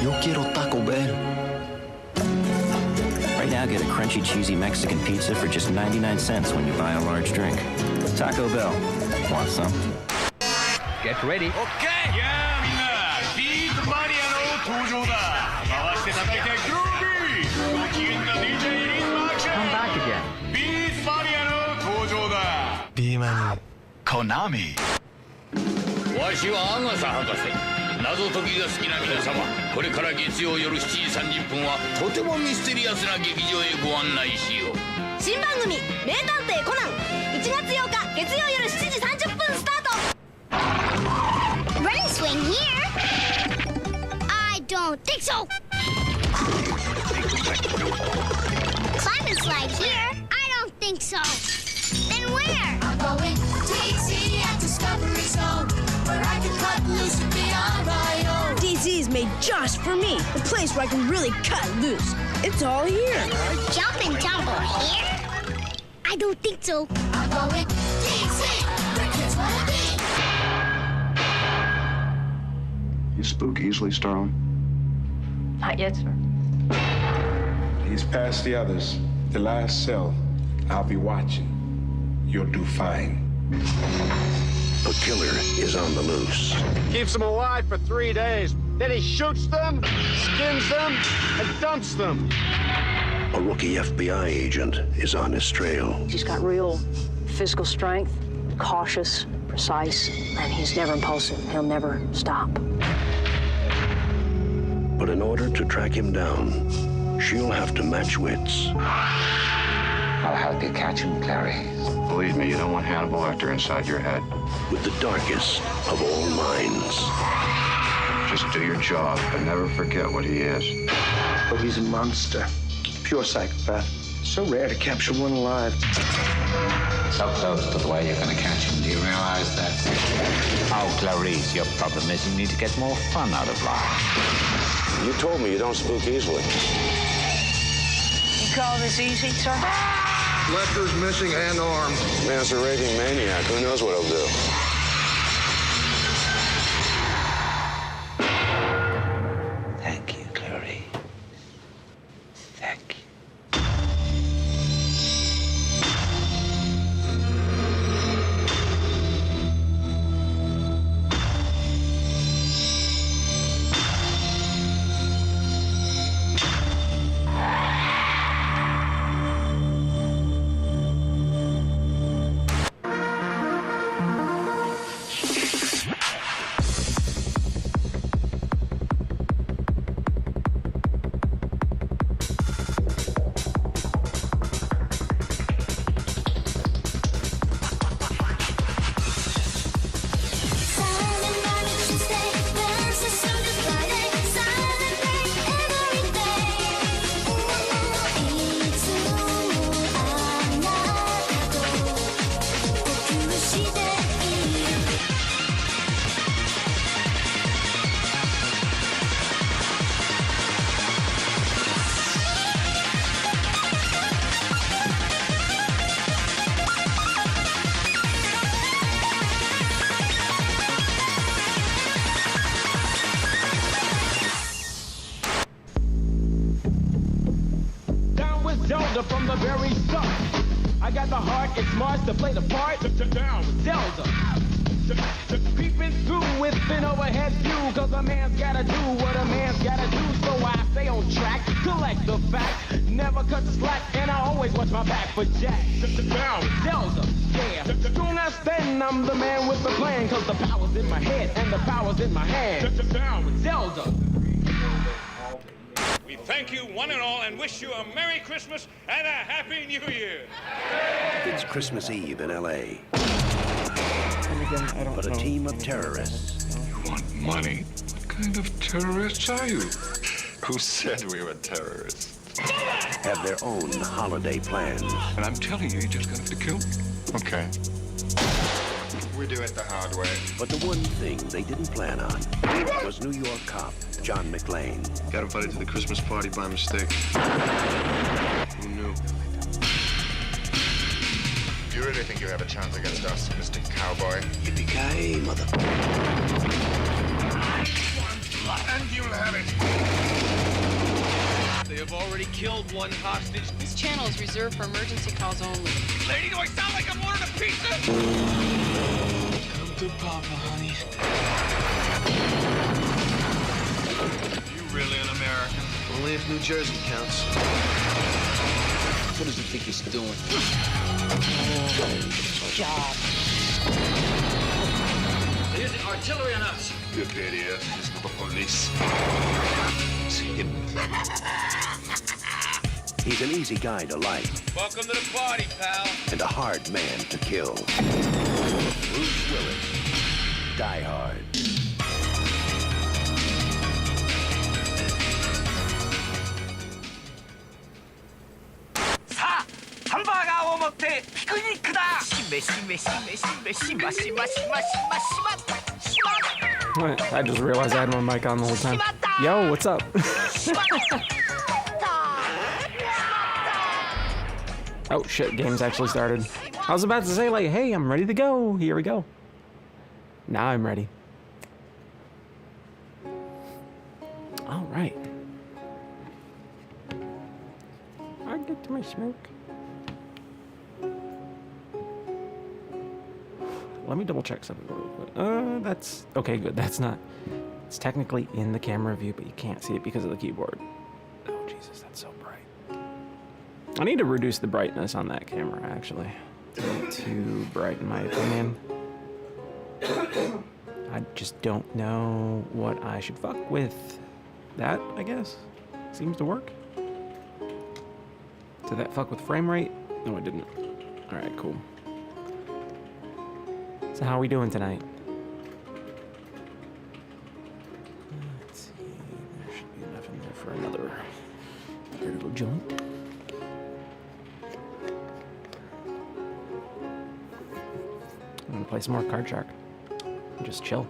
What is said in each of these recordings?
Yo quiero Taco Bell. Right now, get a crunchy, cheesy Mexican pizza for just 99 cents when you buy a large drink. Taco Bell. Want some? Get ready. Okay! やあみんな、ビートマニアの登場だ。回して叩いてグルービー。ご機嫌な DJ インマークション。 Come back again. ビートマニアの登場だ。ビーマニコナミ。わしはアガサ博士。謎解きが好きな皆様、これから月曜夜7時30分はとてもミステリアスな劇場へご案内しよう。新番組「名探偵コナン」1月8日月曜夜7時30分スタート。 Running swing here? I don't think so. Climb and slide here? I don't think so. Then where? I'm going DC at Discovery Zone, where I can cut loose and beyond my own. DC is made just for me, the place where I can really cut loose. It's all here. Jump and tumble here? I don't think so. I'm going DC, where kids wanna be. You spook easily, Starling? Not yet, sir. He's past the others. The last cell. I'll be watching. You'll do fine. A killer is on the loose. Keeps them alive for 3 days. Then he shoots them, skins them, and dumps them. A rookie FBI agent is on his trail. He's got real physical strength, cautious, precise, and he's never impulsive. He'll never stop. But in order to track him down, she'll have to match wits. I'll help you catch him, Clary. Believe me, you don't want Hannibal Lecter inside your head. With the darkest of all minds. Just do your job, but never forget what he is. But he's a monster. Pure psychopath. So rare to capture one alive. So close to the way you're going to catch him. Do you realize that? Oh, Clarice, your problem is you need to get more fun out of life. You told me you don't spook easily. You call this easy, sir? Lecter's missing an arm. Man's a raving maniac. Who knows what he'll do? Thank you, Clarice. Thank you. Silent night should stay. There's a Sunday, Friday, silent day every day. いつもあなたと呼吸している。Down with Zelda from the very start. I got the heart, it's Mars to play the part. Down with Zelda. Peeping through with an overhead view, cause a man's gotta do what a man's gotta do. So I stay on track, collect the facts, never cut the slack, and I always watch my back for Jack. Down with Zelda, yeah. Soon as then I'm the man with the plan, cause the power's in my head and the power's in my hand. Down with Zelda. We thank you one and all and wish you a Merry Christmas and a Happy New Year. It's Christmas Eve in L.A. But a team of terrorists You want money? What kind of terrorists are you? Who said we were terrorists? have their own holiday plans. And I'm telling you, you're just gonna have to kill me. Okay. We do it the hard way. But the one thing they didn't plan on was New York cop John McClane. Got invited to the Christmas party by mistake. Who knew? Do you really think you have a chance against us, Mr. Cowboy? Yippee-ki-yay, mother. And you'll have it. already killed one hostage. This channel is reserved for emergency calls only. Lady, do I sound like I'm ordering a pizza? Come to Papa, honey. You really an American? Only if New Jersey counts. What does he think he's doing? Job. They're using artillery on us. Good idiot. It's not the police. It's him. He's an easy guy to like Welcome to the party, pal. and a hard man to kill. Bruce Willis. Die Hard. I just realized I had my mic on the whole time. Yo, what's up? Oh shit, game's actually started. I was about to say like, hey, I'm ready to go. Here we go. Now I'm ready. All right. I get to my smoke. Let me double check something real quick. That's okay, good. That's not. It's technically in the camera view, but you can't see it because of the keyboard. Oh Jesus, that's so bright. I need to reduce the brightness on that camera actually. It's too bright in my opinion. I just don't know what I should fuck with. That, I guess, seems to work. Did that fuck with frame rate? No, it didn't. All right, cool. So how are we doing tonight? Let's see, there should be enough in there for another little joint. I'm gonna play some more Card Shark. And just chill.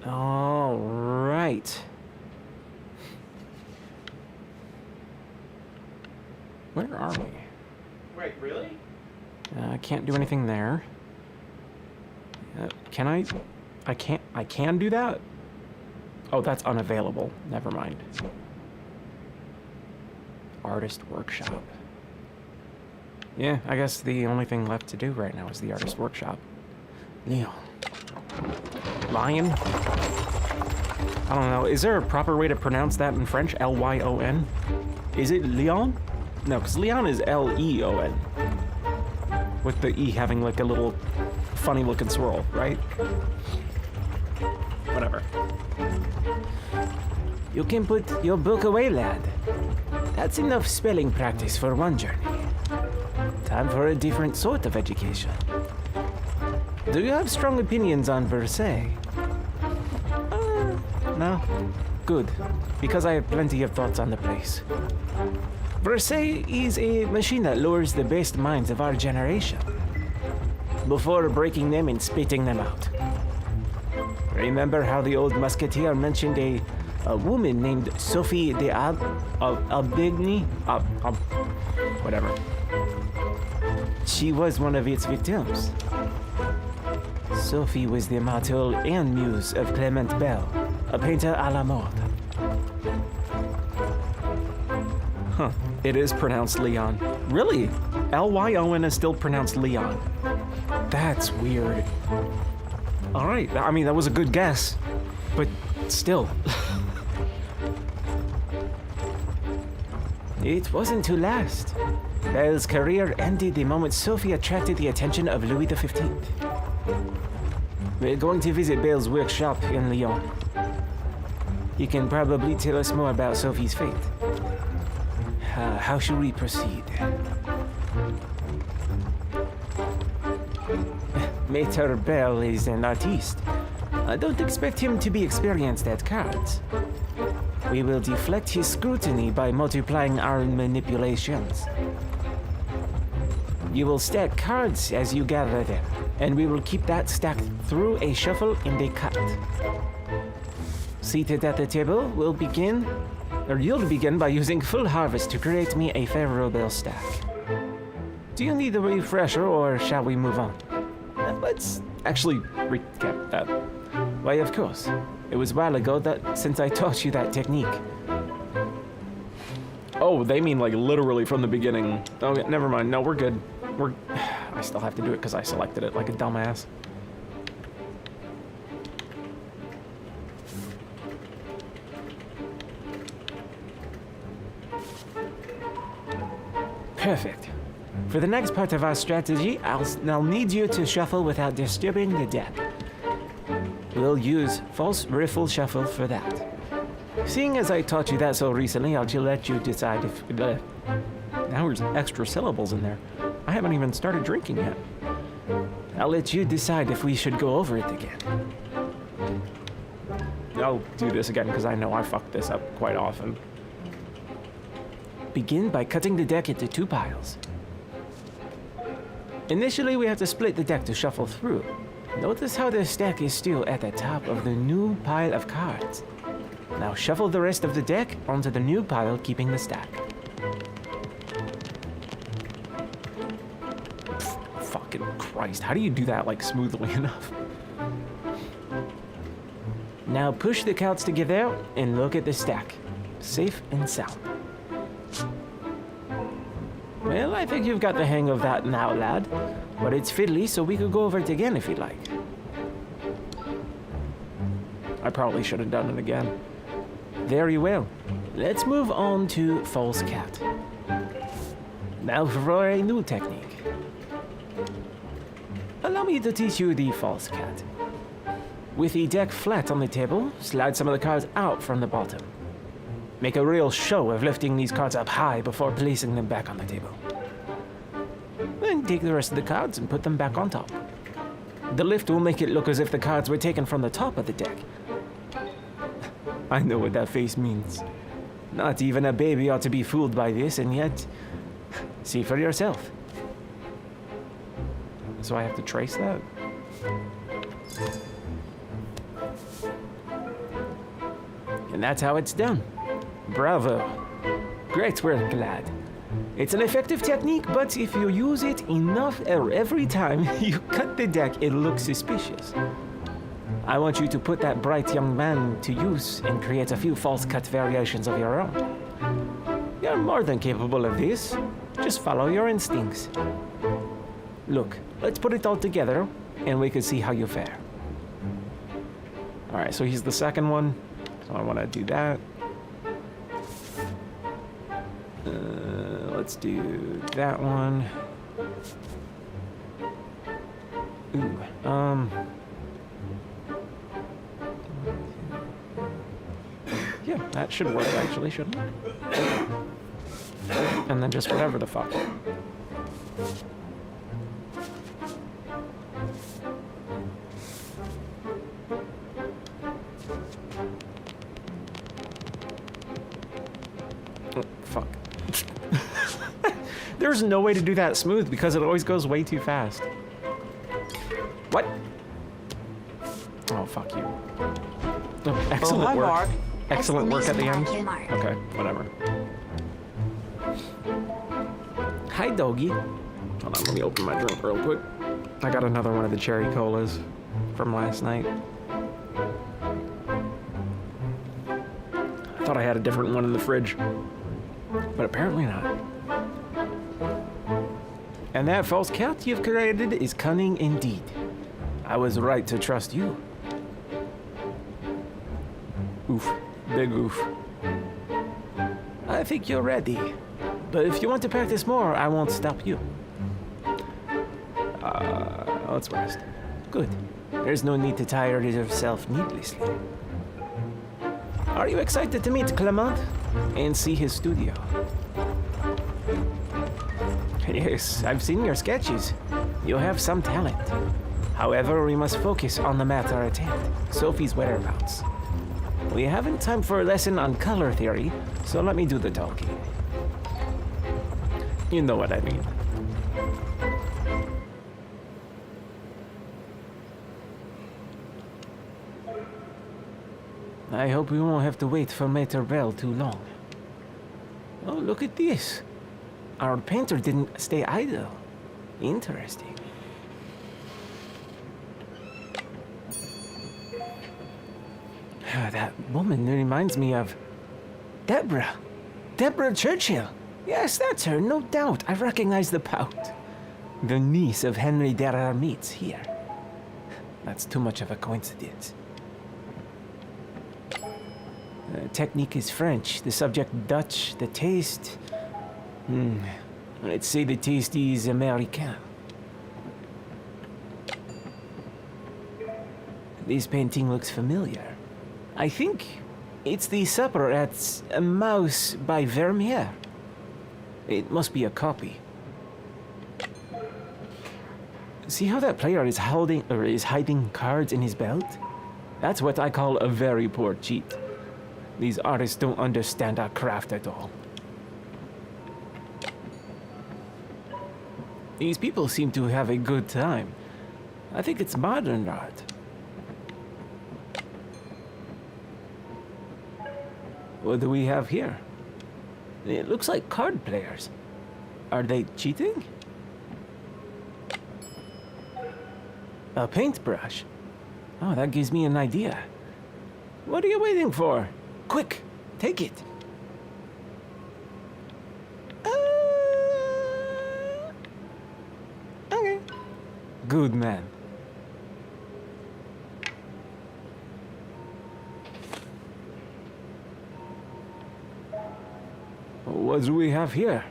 All right. Where are we? Wait, really? I can't do anything there. Can I? I can do that? Oh, that's unavailable. Never mind. Artist workshop. Yeah, I guess the only thing left to do right now is the artist workshop. Leon. Lion? I don't know. Is there a proper way to pronounce that in French? L-Y-O-N? Is it Leon? No, because Leon is L-E-O-N. With the E having like a little funny looking swirl, right? Whatever. You can put your book away, lad. That's enough spelling practice for one journey. Time for a different sort of education. Do you have strong opinions on Versailles? No? Good, because I have plenty of thoughts on the place. Versailles is a machine that lures the best minds of our generation before breaking them and spitting them out. Remember how the old musketeer mentioned a woman named Sophie de Aubigny? Whatever. She was one of its victims. Sophie was the martyr and muse of Clement Bell, a painter à la mode. Huh. It is pronounced Leon. Really? L-Y-O-N is still pronounced Leon. That's weird. Alright, I mean, that was a good guess. But still. It wasn't to last. Belle's career ended the moment Sophie attracted the attention of Louis XV. We're going to visit Belle's workshop in Lyon. He can probably tell us more about Sophie's fate. How should we proceed? Maître Bell is an artiste. Don't expect him to be experienced at cards. We will deflect his scrutiny by multiplying our manipulations. You will stack cards as you gather them, and we will keep that stacked through a shuffle and a cut. Seated at the table, you'll begin by using full harvest to create me a favorable stack. Do you need a refresher, or shall we move on? Let's actually recap that. Why, of course. It was a while ago that since I taught you that technique. Oh, they mean like literally from the beginning. Okay, never mind. No, we're good. I still have to do it because I selected it like a dumbass. Perfect. For the next part of our strategy, I'll need you to shuffle without disturbing the deck. We'll use false riffle shuffle for that. Seeing as I taught you that so recently, I'll just let you decide if... now there's extra syllables in there. I haven't even started drinking yet. I'll let you decide if we should go over it again. I'll do this again because I know I fuck this up quite often. Begin by cutting the deck into 2 piles. Initially, we have to split the deck to shuffle through. Notice how the stack is still at the top of the new pile of cards. Now shuffle the rest of the deck onto the new pile, keeping the stack. Fucking Christ, how do you do that like smoothly enough? Now push the cards together and look at the stack. Safe and sound. Well, I think you've got the hang of that now, lad. But it's fiddly, so we could go over it again if you'd like. I probably should have done it again. Very well. Let's move on to false cat. Now for a new technique. Allow me to teach you the false cat. With the deck flat on the table, slide some of the cards out from the bottom. Make a real show of lifting these cards up high before placing them back on the table. Then take the rest of the cards and put them back on top. The lift will make it look as if the cards were taken from the top of the deck. I know what that face means. Not even a baby ought to be fooled by this, and yet, see for yourself. So I have to trace that? And that's how it's done. Bravo. Great work, lad. It's an effective technique, but if you use it enough or every time you cut the deck, it looks suspicious. I want you to put that bright young man to use and create a few false cut variations of your own. You're more than capable of this. Just follow your instincts. Look, let's put it all together and we can see how you fare. Alright, so he's the second one. So I want to do that. Let's do that one. Ooh, yeah, that should work actually, shouldn't it? And then just whatever the fuck. Oh, fuck. There's no way to do that smooth because it always goes way too fast. What? Oh, fuck you. Oh, excellent work. Mark. Excellent work at the end. Okay, whatever. Hi, doggy. Hold on, let me open my drink real quick. I got another one of the cherry colas from last night. I thought I had a different one in the fridge, but apparently not. And that false cat you've created is cunning indeed. I was right to trust you. Oof. Big oof. I think you're ready. But if you want to practice more, I won't stop you. Let's rest. Good. There's no need to tire yourself needlessly. Are you excited to meet Clement and see his studio? Yes, I've seen your sketches. You have some talent. However, we must focus on the matter at hand, Sophie's whereabouts. We haven't time for a lesson on color theory, so let me do the talking. You know what I mean. I hope we won't have to wait for Maître Bell too long. Oh, look at this. Our painter didn't stay idle. Interesting. That woman reminds me of Deborah. Deborah Churchill. Yes, that's her, no doubt. I recognize the pout. The niece of Henry Derarmitz here. That's too much of a coincidence. Technique is French, the subject Dutch, the taste... Let's say the taste is American. This painting looks familiar. I think it's the supper at A Mouse by Vermeer. It must be a copy. See how that player is hiding cards in his belt? That's what I call a very poor cheat. These artists don't understand our craft at all. These people seem to have a good time. I think it's modern art. What do we have here? It looks like card players. Are they cheating? A paintbrush. Oh, that gives me an idea. What are you waiting for? Quick, take it. Okay. Good man. What do we have here?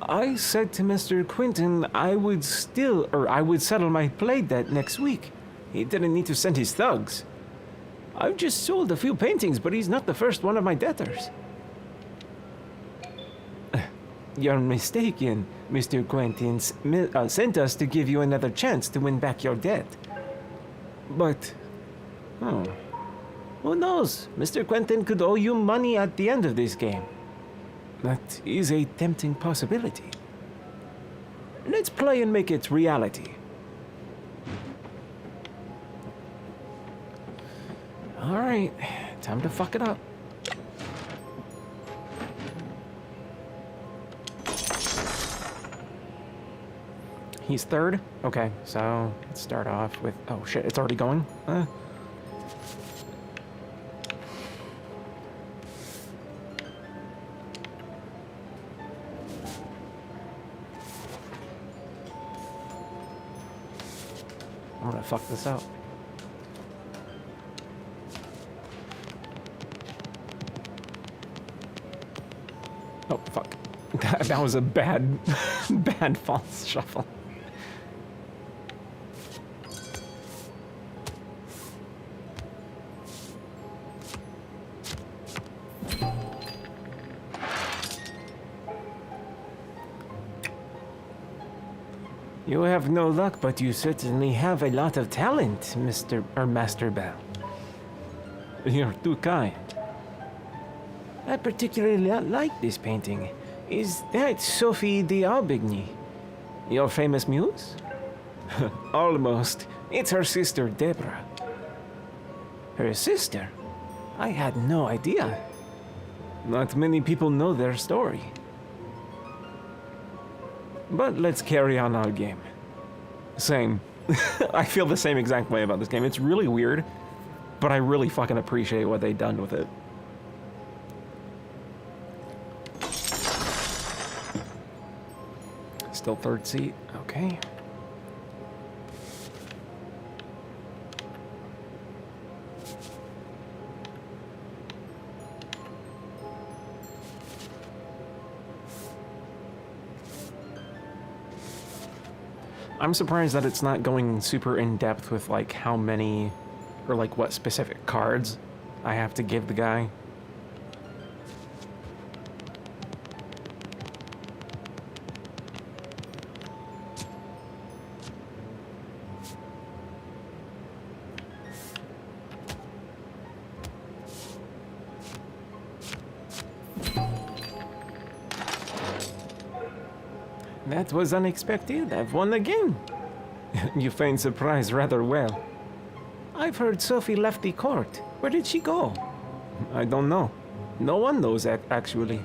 I said to Mr. Quinton I would settle my play debt next week. He didn't need to send his thugs. I've just sold a few paintings, but he's not the first one of my debtors. You're mistaken. Mr. Quentin sent us to give you another chance to win back your debt. But, who knows? Mr. Quentin could owe you money at the end of this game. That is a tempting possibility. Let's play and make it reality. All right, time to fuck it up. He's third? Okay, so let's start off with... Oh shit, it's already going? I'm gonna fuck this up. Oh, fuck. That was a bad false shuffle. You have no luck, but you certainly have a lot of talent, Master Bell. You're too kind. I particularly like this painting. Is that Sophie d'Aubigny, your famous muse? Almost. It's her sister, Deborah. Her sister? I had no idea. Not many people know their story. But let's carry on our game. Same. I feel the same exact way about this game. It's really weird, but I really fucking appreciate what they've done with it. Still third seat. Okay. I'm surprised that it's not going super in-depth with, like, how many, or, like, what specific cards I have to give the guy. That was unexpected. I've won again. You feigned surprise rather well. I've heard Sophie left the court. Where did she go? I don't know. No one knows, actually.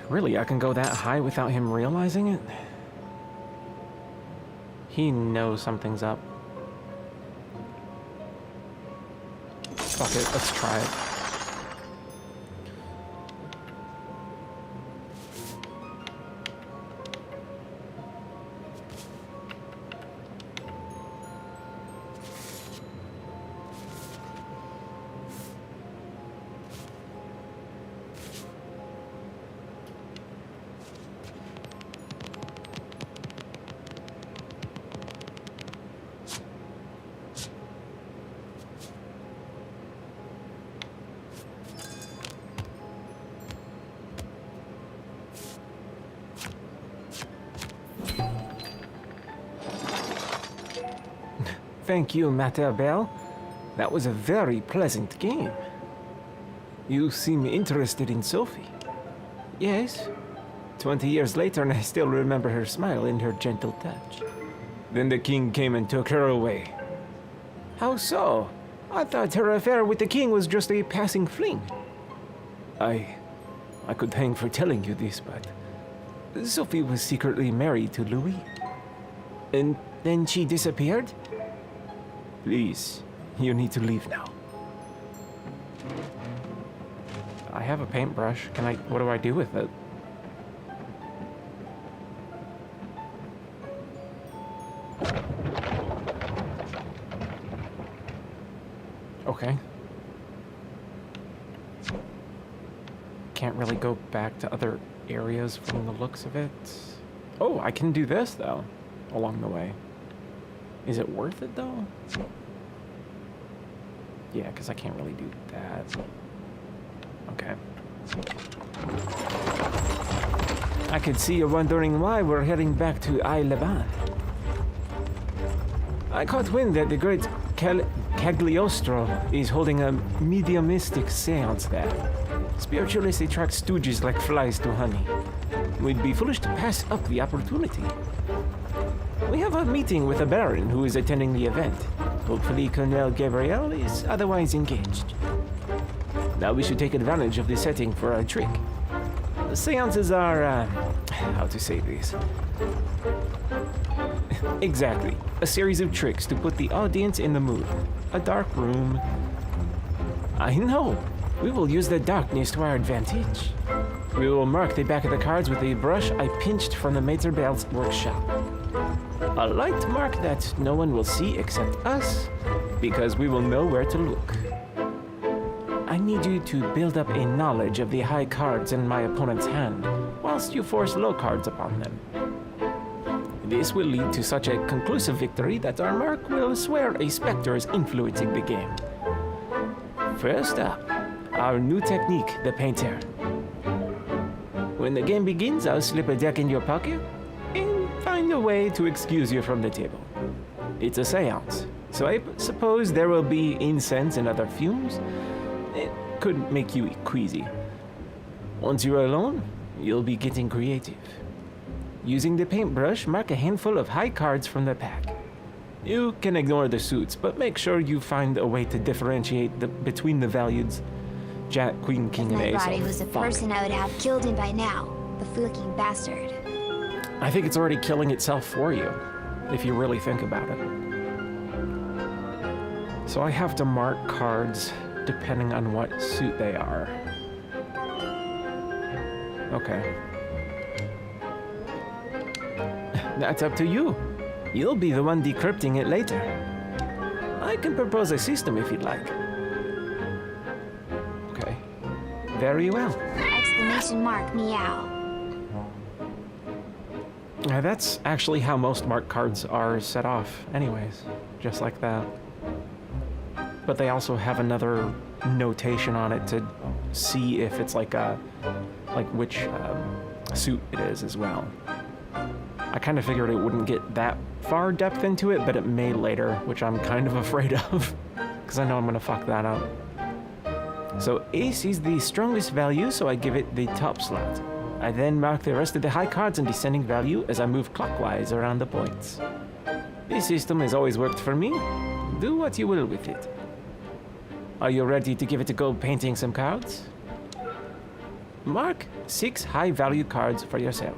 Really, I can go that high without him realizing it? He knows something's up. Fuck it, let's try it. Thank you, Mater Bell. That was a very pleasant game. You seem interested in Sophie. Yes. 20 years later, and I still remember her smile and her gentle touch. Then the king came and took her away. How so? I thought her affair with the king was just a passing fling. I could hang for telling you this, but Sophie was secretly married to Louis. And then she disappeared? Please, you need to leave now. I have a paintbrush. What do I do with it? Okay. Can't really go back to other areas from the looks of it. Oh, I can do this, though, along the way. Is it worth it, though? Yeah, because I can't really do that. Okay. I could see you're wondering why we're heading back to Aille-les-Bains. I caught wind that the great Cagliostro is holding a mediumistic seance there. Spiritualists attract stooges like flies to honey. We'd be foolish to pass up the opportunity. We have a meeting with a baron who is attending the event. Hopefully Colonel Gabriel is otherwise engaged. Now we should take advantage of the setting for our trick. The seances are, how to say this? Exactly. A series of tricks to put the audience in the mood. A dark room. I know. We will use the darkness to our advantage. We will mark the back of the cards with a brush I pinched from the Maître Bell's workshop. A light mark that no one will see except us, because we will know where to look. I need you to build up a knowledge of the high cards in my opponent's hand, whilst you force low cards upon them. This will lead to such a conclusive victory that our mark will swear a specter is influencing the game. First up, our new technique, the painter. When the game begins, I'll slip a deck in your pocket and find a way to excuse you from the table. It's a seance, so I suppose there will be incense and other fumes. It could make you queasy. Once you're alone, you'll be getting creative. Using the paintbrush, mark a handful of high cards from the pack. You can ignore the suits, but make sure you find a way to differentiate between the values Jack, Queen, King, and Ace. I thought he was the person I would have killed him by now, the flicking bastard. I think it's already killing itself for you, if you really think about it. So I have to mark cards depending on what suit they are. Okay. That's up to you. You'll be the one decrypting it later. I can propose a system if you'd like. Okay. Very well. Exclamation mark meow. That's actually how most mark cards are set off anyways. Just like that. But they also have another notation on it to see if it's like which suit it is as well. I kind of figured it wouldn't get that far depth into it, but it may later, which I'm kind of afraid of, because I know I'm going to fuck that up. So ace is the strongest value, so I give it the top slot. I then mark the rest of the high cards in descending value as I move clockwise around the points. This system has always worked for me. Do what you will with it. Are you ready to give it a go painting some cards? mark 6 high-value cards for yourself.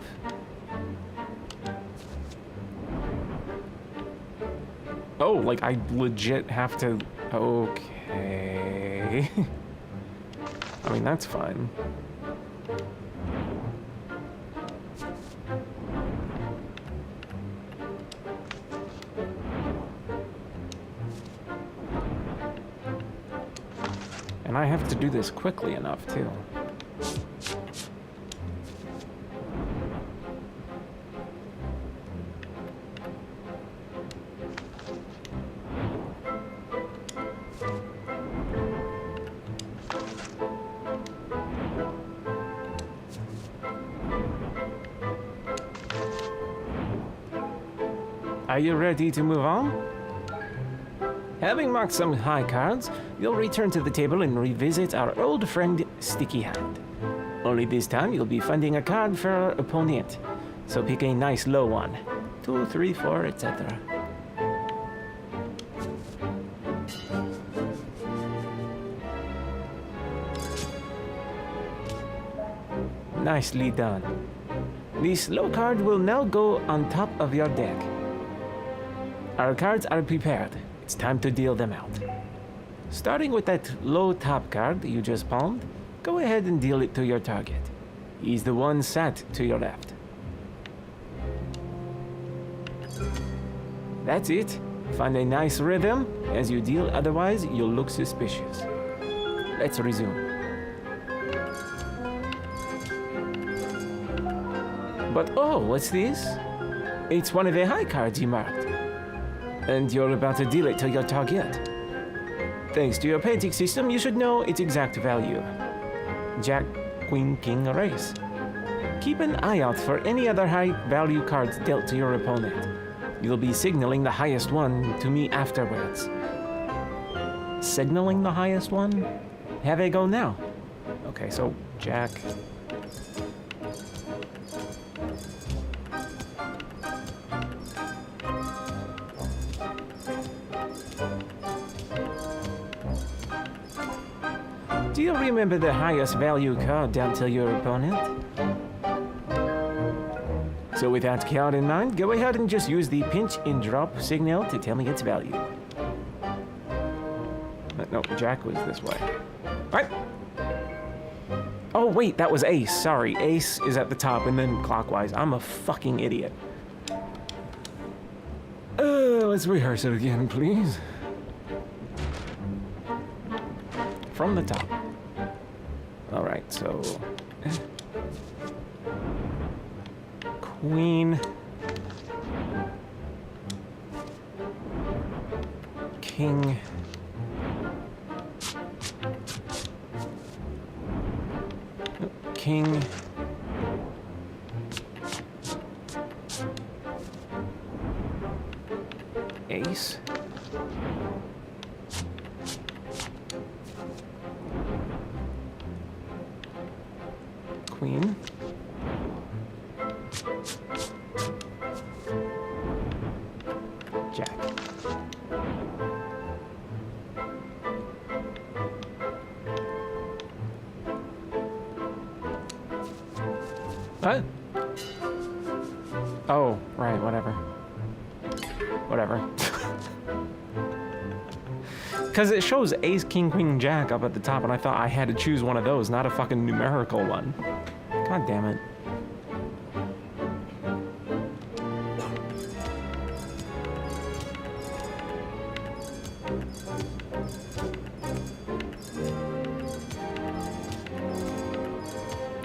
Oh, like I legit have to... Okay. I mean, that's fine. And I have to do this quickly enough, too. Are you ready to move on? Having marked some high cards, you'll return to the table and revisit our old friend Sticky Hand. Only this time you'll be funding a card for our opponent, so pick a nice low one. 2, 3, 4, etc. Nicely done. This low card will now go on top of your deck. Our cards are prepared. It's time to deal them out. Starting with that low top card you just palmed, go ahead and deal it to your target. He's the one sat to your left. That's it. Find a nice rhythm as you deal, otherwise you'll look suspicious. Let's resume. But oh, what's this? It's one of the high cards you marked. And you're about to deal it to your target. Thanks to your painting system, you should know its exact value. Jack, Queen, King, or Ace. Keep an eye out for any other high-value cards dealt to your opponent. You'll be signaling the highest one to me afterwards. Signaling the highest one? Have a go now. Okay, so Jack... Do you remember the highest value card dealt to your opponent? So with that card in mind, go ahead and just use the pinch and drop signal to tell me its value. No, Jack was this way. What? Oh wait, that was Ace, sorry. Ace is at the top and then clockwise. I'm a fucking idiot. Let's rehearse it again, please. From the top. Alright, so... Queen... King... King... Ace... Queen. Jack. What? Oh, right, whatever. Whatever. Because it shows Ace, King, Queen, Jack up at the top, and I thought I had to choose one of those, not a fucking numerical one. God damn it.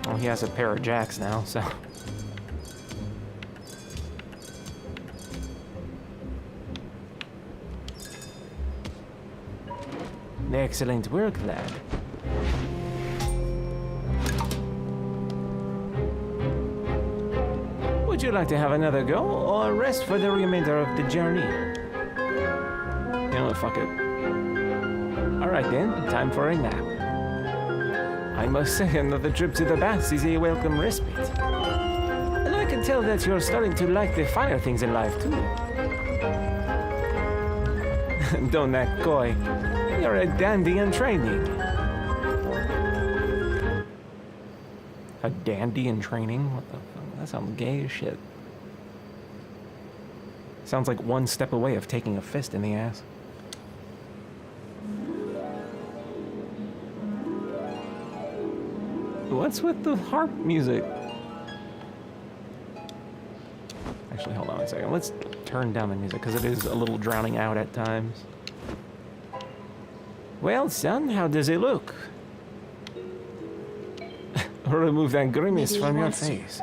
Oh, he has a pair of jacks now, so... Excellent work, lad. Would you like to have another go, or rest for the remainder of the journey? You know what, fuck it. Alright then, time for a nap. I must say, another trip to the baths is a welcome respite. And I can tell that you're starting to like the finer things in life, too. Don't act coy. You're a dandy in training. A dandy in training? What the fuck? That sounds gay as shit. Sounds like one step away of taking a fist in the ass. What's with the harp music? Actually, hold on a second. Let's turn down the music because it is a little drowning out at times. Well, son, how does it look? Remove that grimace Maybe from he your wants to. face.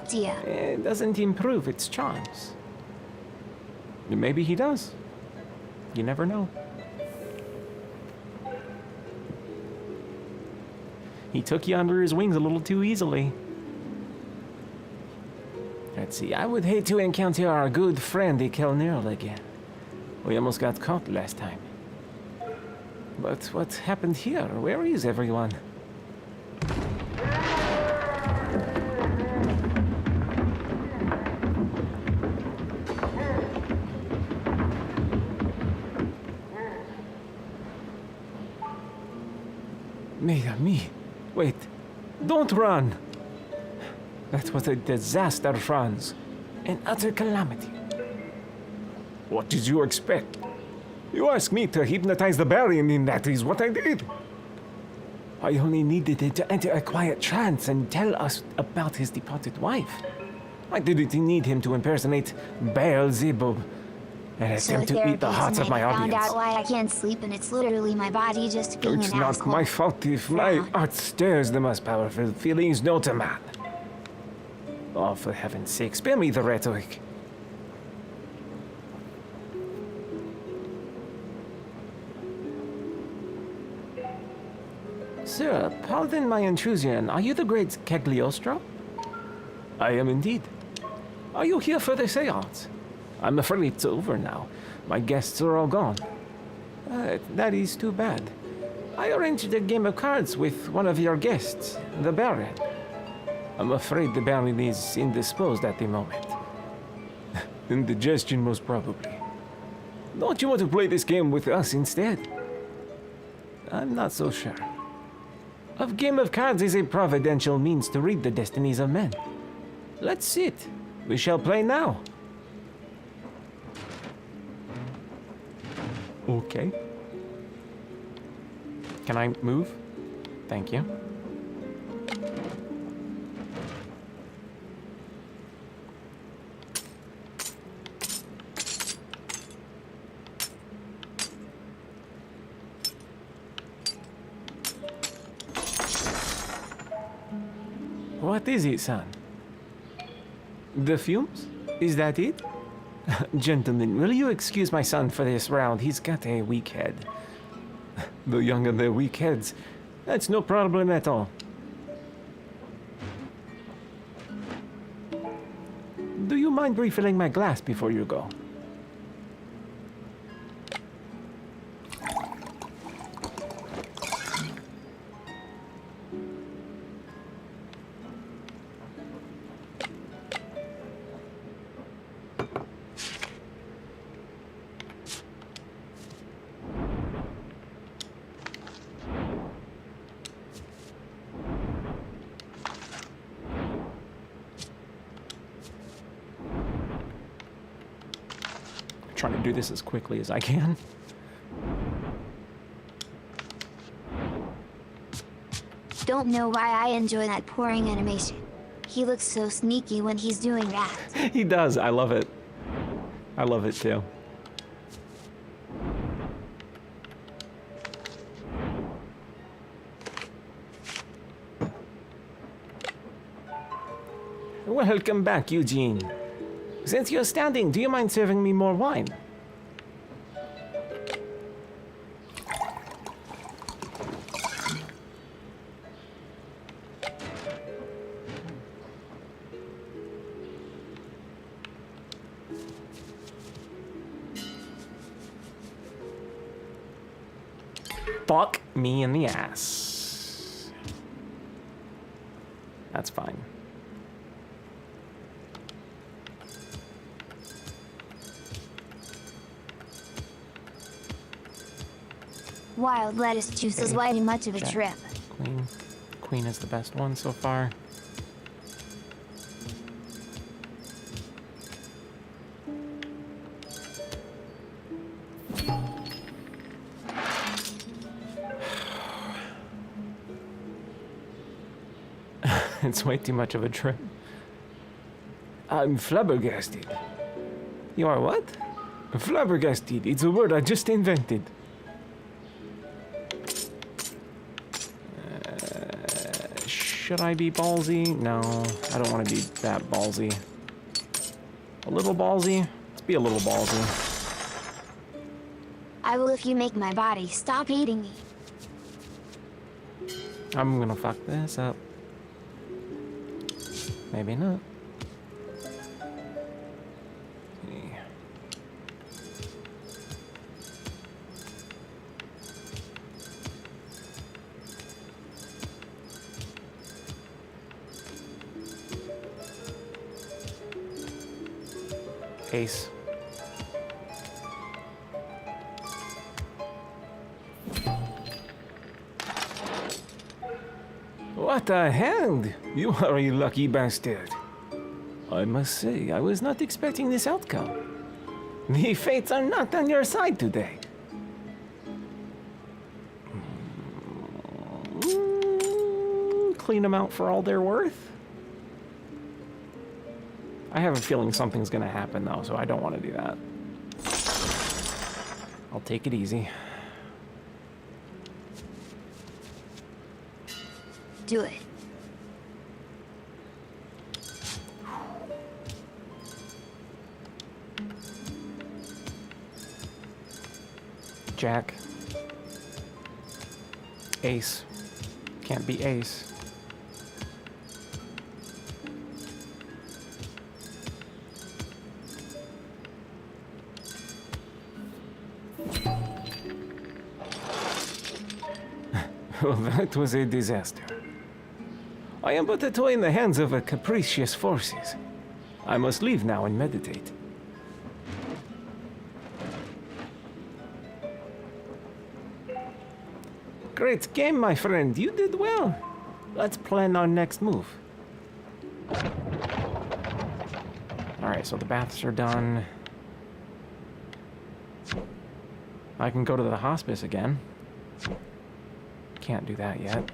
Dear. It doesn't improve its charms. Maybe he does. You never know. He took you under his wings a little too easily. Let's see, I would hate to encounter our good friend the Kelnirl again. We almost got caught last time. But what happened here? Where is everyone? Me. Wait. Don't run. That was a disaster, Franz. An utter calamity. What did you expect? You asked me to hypnotize the Baron, and that is what I did. I only needed it to enter a quiet trance and tell us about his departed wife. I didn't need him to impersonate Beelzebub and attempt to eat the hearts of my audience. I found out why I can't sleep, and it's literally my body just being It's an not asshole. my fault if my art stirs the most powerful feelings known to man. Oh, for heaven's sake, spare me the rhetoric. Sir, pardon my intrusion. Are you the great Cagliostro? I am indeed. Are you here for the seance? I'm afraid it's over now. My guests are all gone. That is too bad. I arranged a game of cards with one of your guests, the Baron. I'm afraid the Baron is indisposed at the moment. Indigestion, most probably. Don't you want to play this game with us instead? I'm not so sure. A game of cards is a providential means to read the destinies of men. Let's sit. We shall play now. Okay. Can I move? Thank you. What is it, son? The fumes? Is that it? Gentlemen, will you excuse my son for this round? He's got a weak head. The young and their weak heads. That's no problem at all. Do you mind refilling my glass before you go? Trying to do this as quickly as I can. Don't know why I enjoy that pouring animation. He looks so sneaky when he's doing that. He does. I love it. I love it too. Welcome back, Eugene. Since you're standing, do you mind serving me more wine? Fuck me in the ass. That's fine. Wild lettuce juice is way too much of a Check. trip. Queen is the best one so far. It's way too much of a trip. I'm flabbergasted. You are what? Flabbergasted. It's a word I just invented. Should I be ballsy? No, I don't want to be that ballsy. A little ballsy? Let's be a little ballsy. I will if you make my body stop eating me. I'm gonna fuck this up. Maybe not. Ace. What a hand! You are a lucky bastard. I must say, I was not expecting this outcome. The fates are not on your side today. Clean them out for all they're worth? I have a feeling something's gonna happen though, so I don't want to do that. I'll take it easy. Do it. Jack. Ace. Can't be ace. Well, that was a disaster. I am but a toy in the hands of a capricious forces. I must leave now and meditate. Great game, my friend. You did well. Let's plan our next move. Alright, so the baths are done. I can go to the hospice again. Can't do that yet.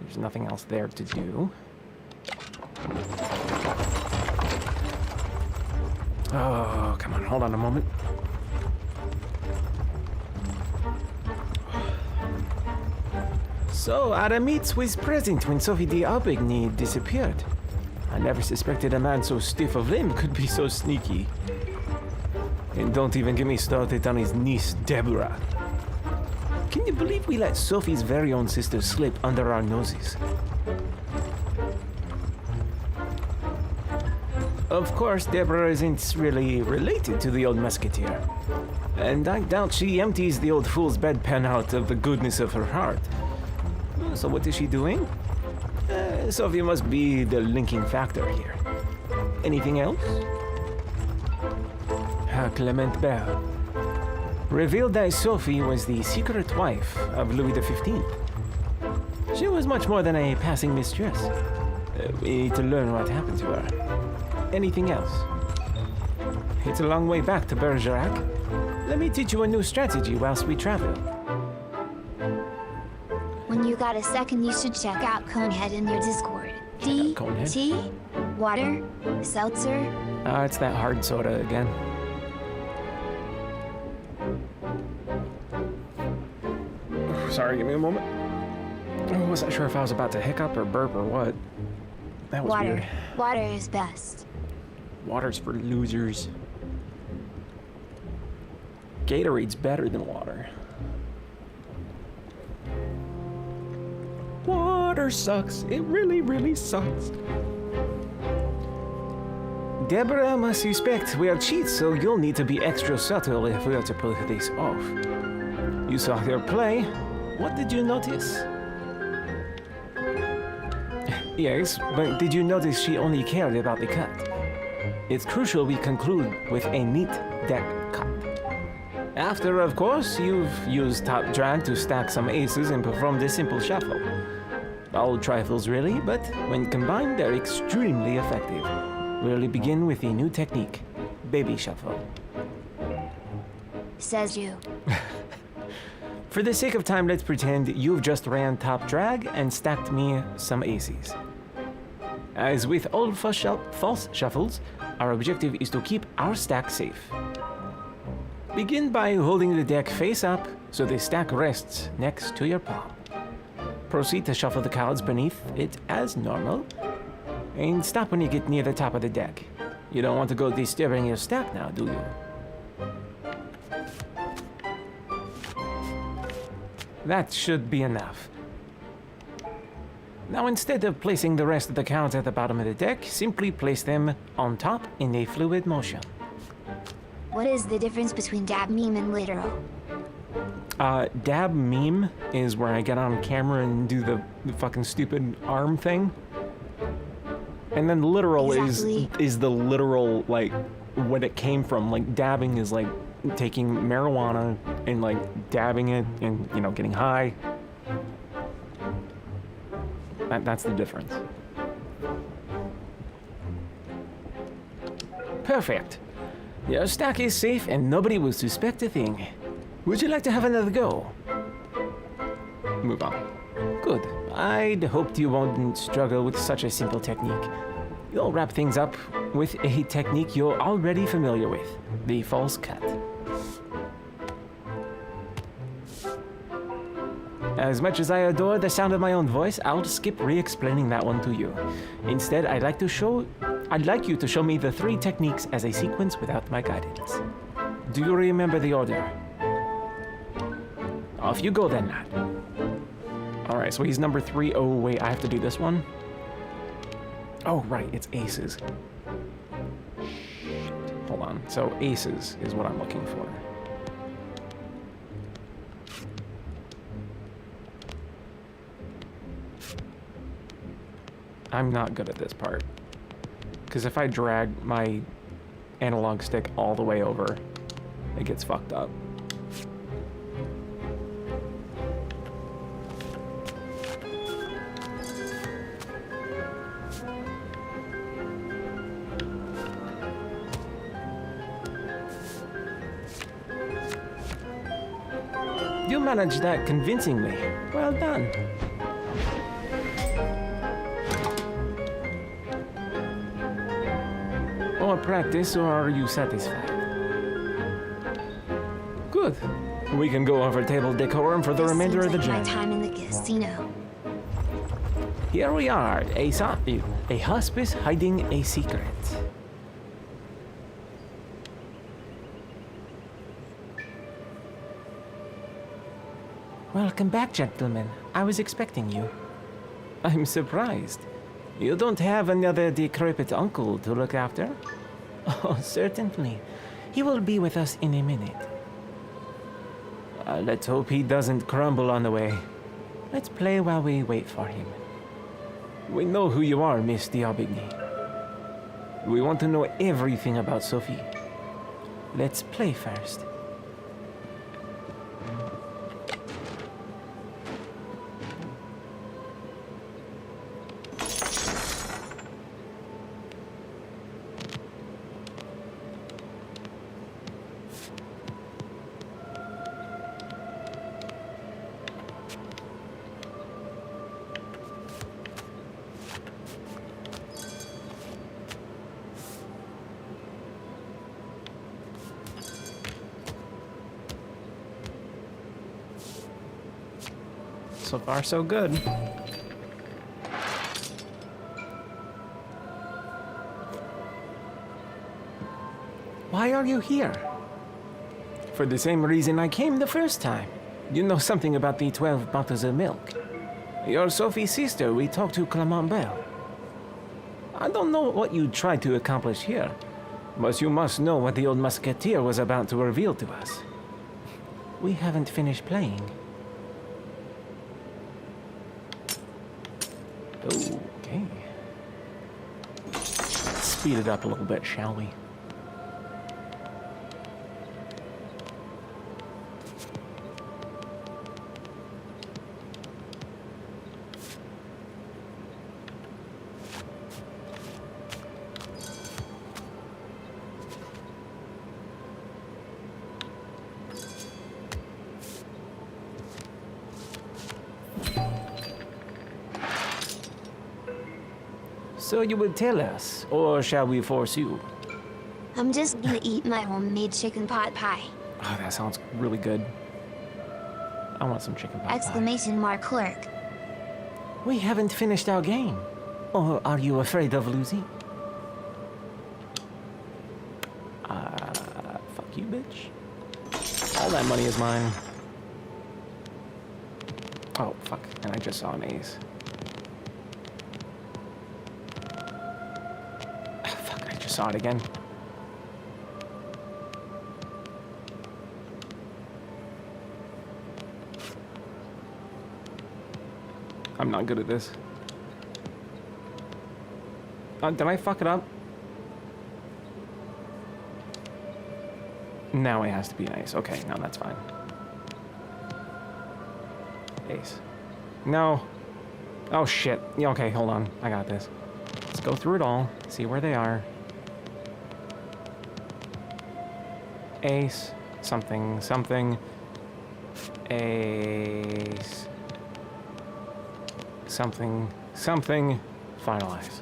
There's nothing else there to do. Oh, come on, hold on a moment. So, Aramitz was present when Sophie d'Aubigny disappeared. I never suspected a man so stiff of limb could be so sneaky. And don't even get me started on his niece, Deborah. Can you believe we let Sophie's very own sister slip under our noses? Of course, Deborah isn't really related to the old musketeer. And I doubt she empties the old fool's bedpan out of the goodness of her heart. So what is she doing? Sophie must be the linking factor here. Anything else? Clement Bell. Revealed that Sophie was the secret wife of Louis XV. She was much more than a passing mistress. We need to learn what happened to her. Anything else? It's a long way back to Bergerac. Let me teach you a new strategy whilst we travel. When you got a second, you should check out Conehead in your Discord. D, tea, water, seltzer. It's that hard soda again. Sorry, give me a moment. I wasn't sure if I was about to hiccup or burp or what. That was water. weird. Water is best. Water's for losers. Gatorade's better than water. Water sucks. It really, really sucks. Deborah must suspect we are cheats, so you'll need to be extra subtle if we are to pull this off. You saw her play. What did you notice? Yes, but did you notice she only cared about the cut? It's crucial we conclude with a neat deck cut. After, of course, you've used top drag to stack some aces and performed a simple shuffle. All trifles really, but when combined, they're extremely effective. We'll begin with a new technique, baby shuffle. Says you. For the sake of time, let's pretend you've just ran top drag and stacked me some aces. As with all false shuffles, our objective is to keep our stack safe. Begin by holding the deck face up so the stack rests next to your palm. Proceed to shuffle the cards beneath it as normal, and stop when you get near the top of the deck. You don't want to go disturbing your stack now, do you? That should be enough. Now, instead of placing the rest of the cards at the bottom of the deck, simply place them on top in a fluid motion. What is the difference between dab meme and literal? Dab meme is where I get on camera and do the fucking stupid arm thing. And then literal is the literal, like, what it came from. Like, dabbing is like taking marijuana and like dabbing it and, you know, getting high. That's the difference. Perfect. Your stack is safe and nobody will suspect a thing. Would you like to have another go? Move on. Good. I'd hoped you wouldn't struggle with such a simple technique. You'll wrap things up with a technique you're already familiar with, the false cut. As much as I adore the sound of my own voice, I'll skip re-explaining that one to you. Instead, I'd like you to show me the 3 techniques as a sequence without my guidance. Do you remember the order? Off you go then, lad. Alright, so he's number 3. Oh, wait, I have to do this one? Oh, right, it's aces. Hold on. So aces is what I'm looking for. I'm not good at this part. Because if I drag my analog stick all the way over, it gets fucked up. You managed that convincingly. Well done. More practice, or are you satisfied? Good. We can go over table decorum for the remainder of the Seems like journey. my time in the casino. Here we are, a hospice hiding a secret. Welcome back, gentlemen. I was expecting you. I'm surprised. You don't have another decrepit uncle to look after? Oh, certainly. He will be with us in a minute. Let's hope he doesn't crumble on the way. Let's play while we wait for him. We know who you are, Miss D'Aubigny. We want to know everything about Sophie. Let's play first. So far, so good. Why are you here? For the same reason I came the first time. You know something about the 12 bottles of milk. You're Sophie's sister we talked to Clement Bell. I don't know what you tried to accomplish here, but you must know what the old musketeer was about to reveal to us. We haven't finished playing. Okay. Let's speed it up a little bit, shall we? So you will tell us, or shall we force you? I'm just gonna eat my homemade chicken pot pie. Oh, that sounds really good. I want some chicken pot pie. Exclamation mark clerk. We haven't finished our game. Or are you afraid of losing? Fuck you, bitch. All that money is mine. Oh, fuck. And I just saw an ace. Fuck, I just saw it again. I'm not good at this. Did I fuck it up? Now it has to be an ace. Okay, no, that's fine. Ace. No. Oh, shit. Yeah, okay, hold on. I got this. Let's go through it all. See where they are. Ace. Something. Something. Ace. Something. Something. Finalize.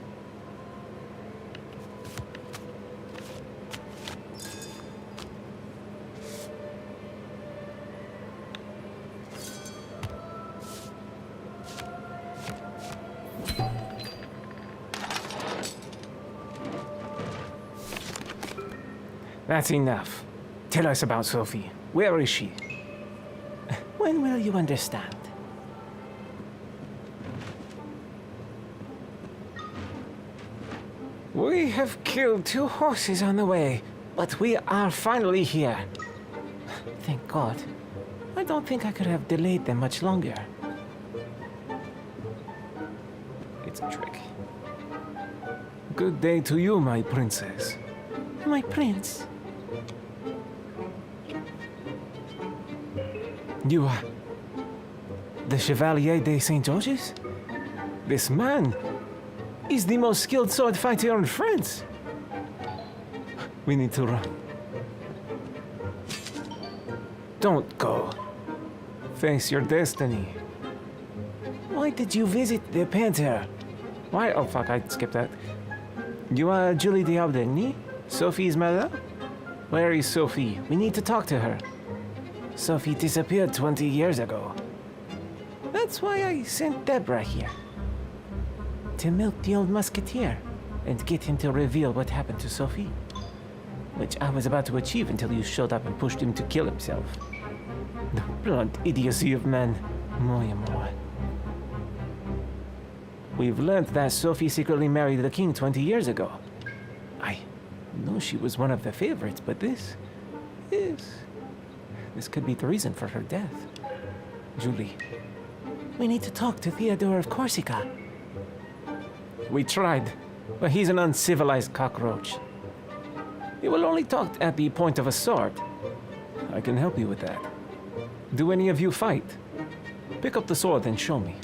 That's enough. Tell us about Sophie. Where is she? When will you understand? We have killed 2 horses on the way, but we are finally here. Thank God. I don't think I could have delayed them much longer. It's a trick. Good day to you, my princess. My prince. You are the Chevalier de St. George's? This man is the most skilled sword fighter in France. We need to run. Don't go. Face your destiny. Why did you visit the Panther? Why? Oh fuck, I skipped that. You are Julie D'Aubigny? Sophie's mother? Where is Sophie? We need to talk to her. Sophie disappeared 20 years ago. That's why I sent Deborah here. To milk the old musketeer and get him to reveal what happened to Sophie. Which I was about to achieve until you showed up and pushed him to kill himself. The blunt idiocy of men. More and more. We've learned that Sophie secretly married the king 20 years ago. I know she was one of the favorites, but this could be the reason for her death. Julie, we need to talk to Theodore of Corsica. We tried, but he's an uncivilized cockroach. He will only talk at the point of a sword. I can help you with that. Do any of you fight? Pick up the sword and show me.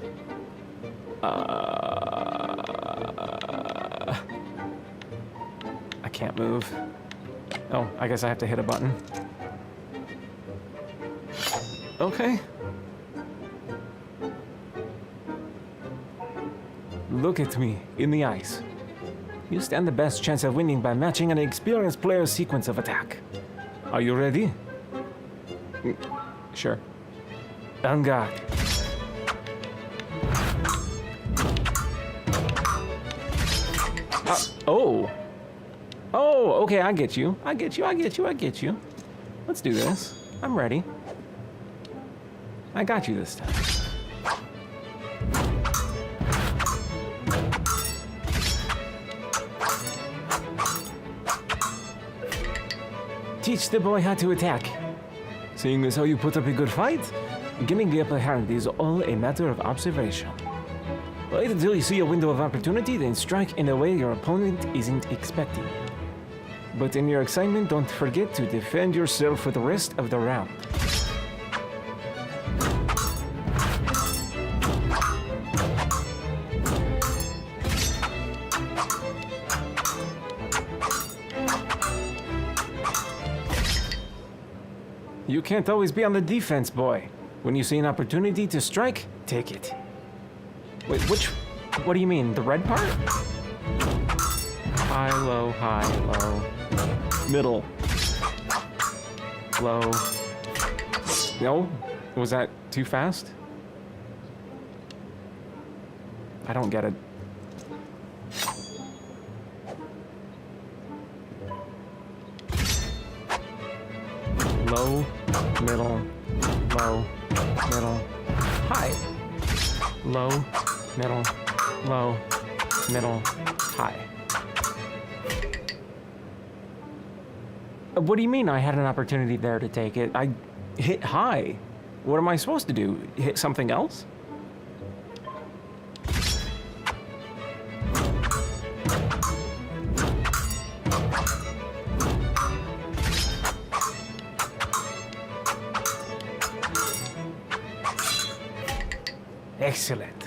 I can't move. Oh, I guess I have to hit a button. Okay. Look at me in the eyes. You stand the best chance of winning by matching an experienced player's sequence of attack. Are you ready? Sure. En garde. Oh. Oh, okay, I get you. I get you. Let's do this. I'm ready. I got you this time. Teach the boy how to attack. Seeing as how you put up a good fight, getting the upper hand is all a matter of observation. Wait until you see a window of opportunity, then strike in a way your opponent isn't expecting. But in your excitement, don't forget to defend yourself for the rest of the round. You can't always be on the defense, boy. When you see an opportunity to strike, take it. Wait, what do you mean, the red part? High, low, middle, low. No? Was that too fast? I don't get it. Low, middle, low, middle, high. Low, middle, low, middle, high. What do you mean I had an opportunity there to take it? I hit high. What am I supposed to do? Hit something else? Excellent.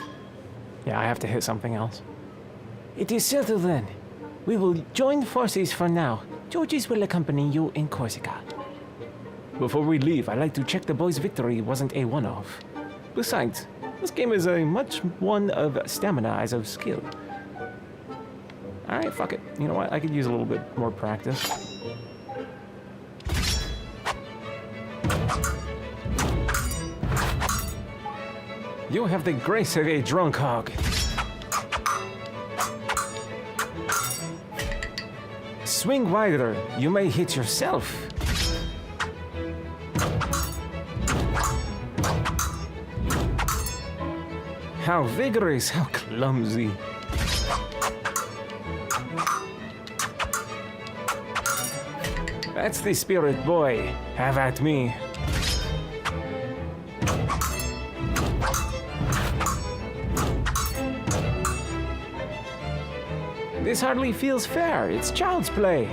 Yeah, I have to hit something else. It is settled then. We will join forces for now. Georges will accompany you in Corsica. Before we leave, I'd like to check the boys' victory wasn't a one-off. Besides, this game is a much one of stamina as of skill. Alright, fuck it. You know what? I could use a little bit more practice. You have the grace of a drunk hog. Swing wider, you may hit yourself. How vigorous, how clumsy. That's the spirit, boy. Have at me. This hardly feels fair. It's child's play.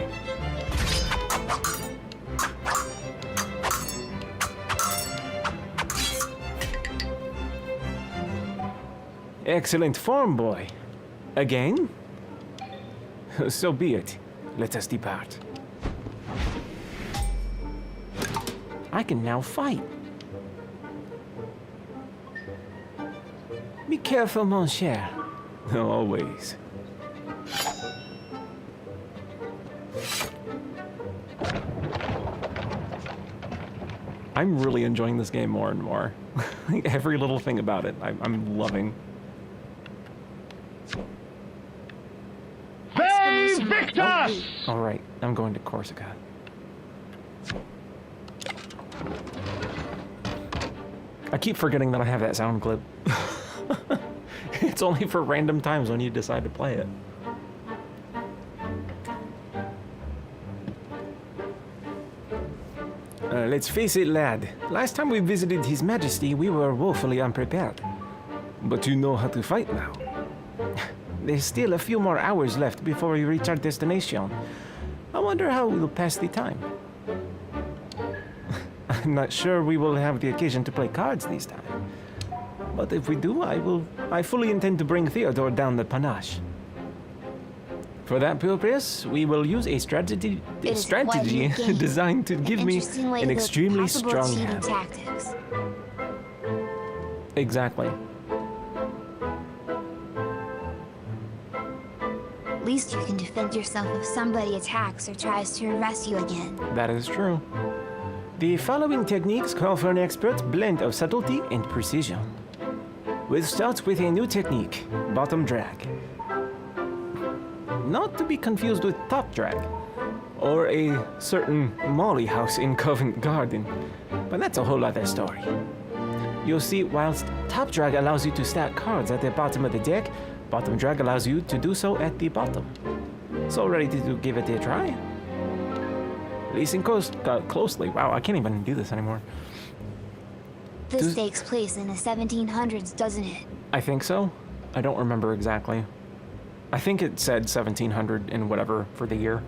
Excellent form, boy. Again? So be it. Let us depart. I can now fight. Be careful, mon cher. Always. I'm really enjoying this game more and more. Every little thing about it, I'm loving. Hey, Victor! All right, I'm going to Corsica. I keep forgetting that I have that sound clip. It's only for random times when you decide to play it. Let's face it, lad. Last time we visited His Majesty, we were woefully unprepared. But you know how to fight now. There's still a few more hours left before we reach our destination. I wonder how we'll pass the time. I'm not sure we will have the occasion to play cards this time. But if we do, I fully intend to bring Theodore down the panache. For that purpose, we will use a strategy designed to give me an extremely strong hand. Tactics. Exactly. At least you can defend yourself if somebody attacks or tries to arrest you again. That is true. The following techniques call for an expert blend of subtlety and precision. We'll start with a new technique, bottom drag. Not to be confused with top drag, or a certain Molly house in Covent Garden, but that's a whole other story. You'll see, whilst top drag allows you to stack cards at the bottom of the deck, bottom drag allows you to do so at the bottom. So ready to give it a try? Listen closely. Wow, I can't even do this anymore. This takes place in the 1700s, doesn't it? I think so. I don't remember exactly. I think it said 1700 and whatever for the year.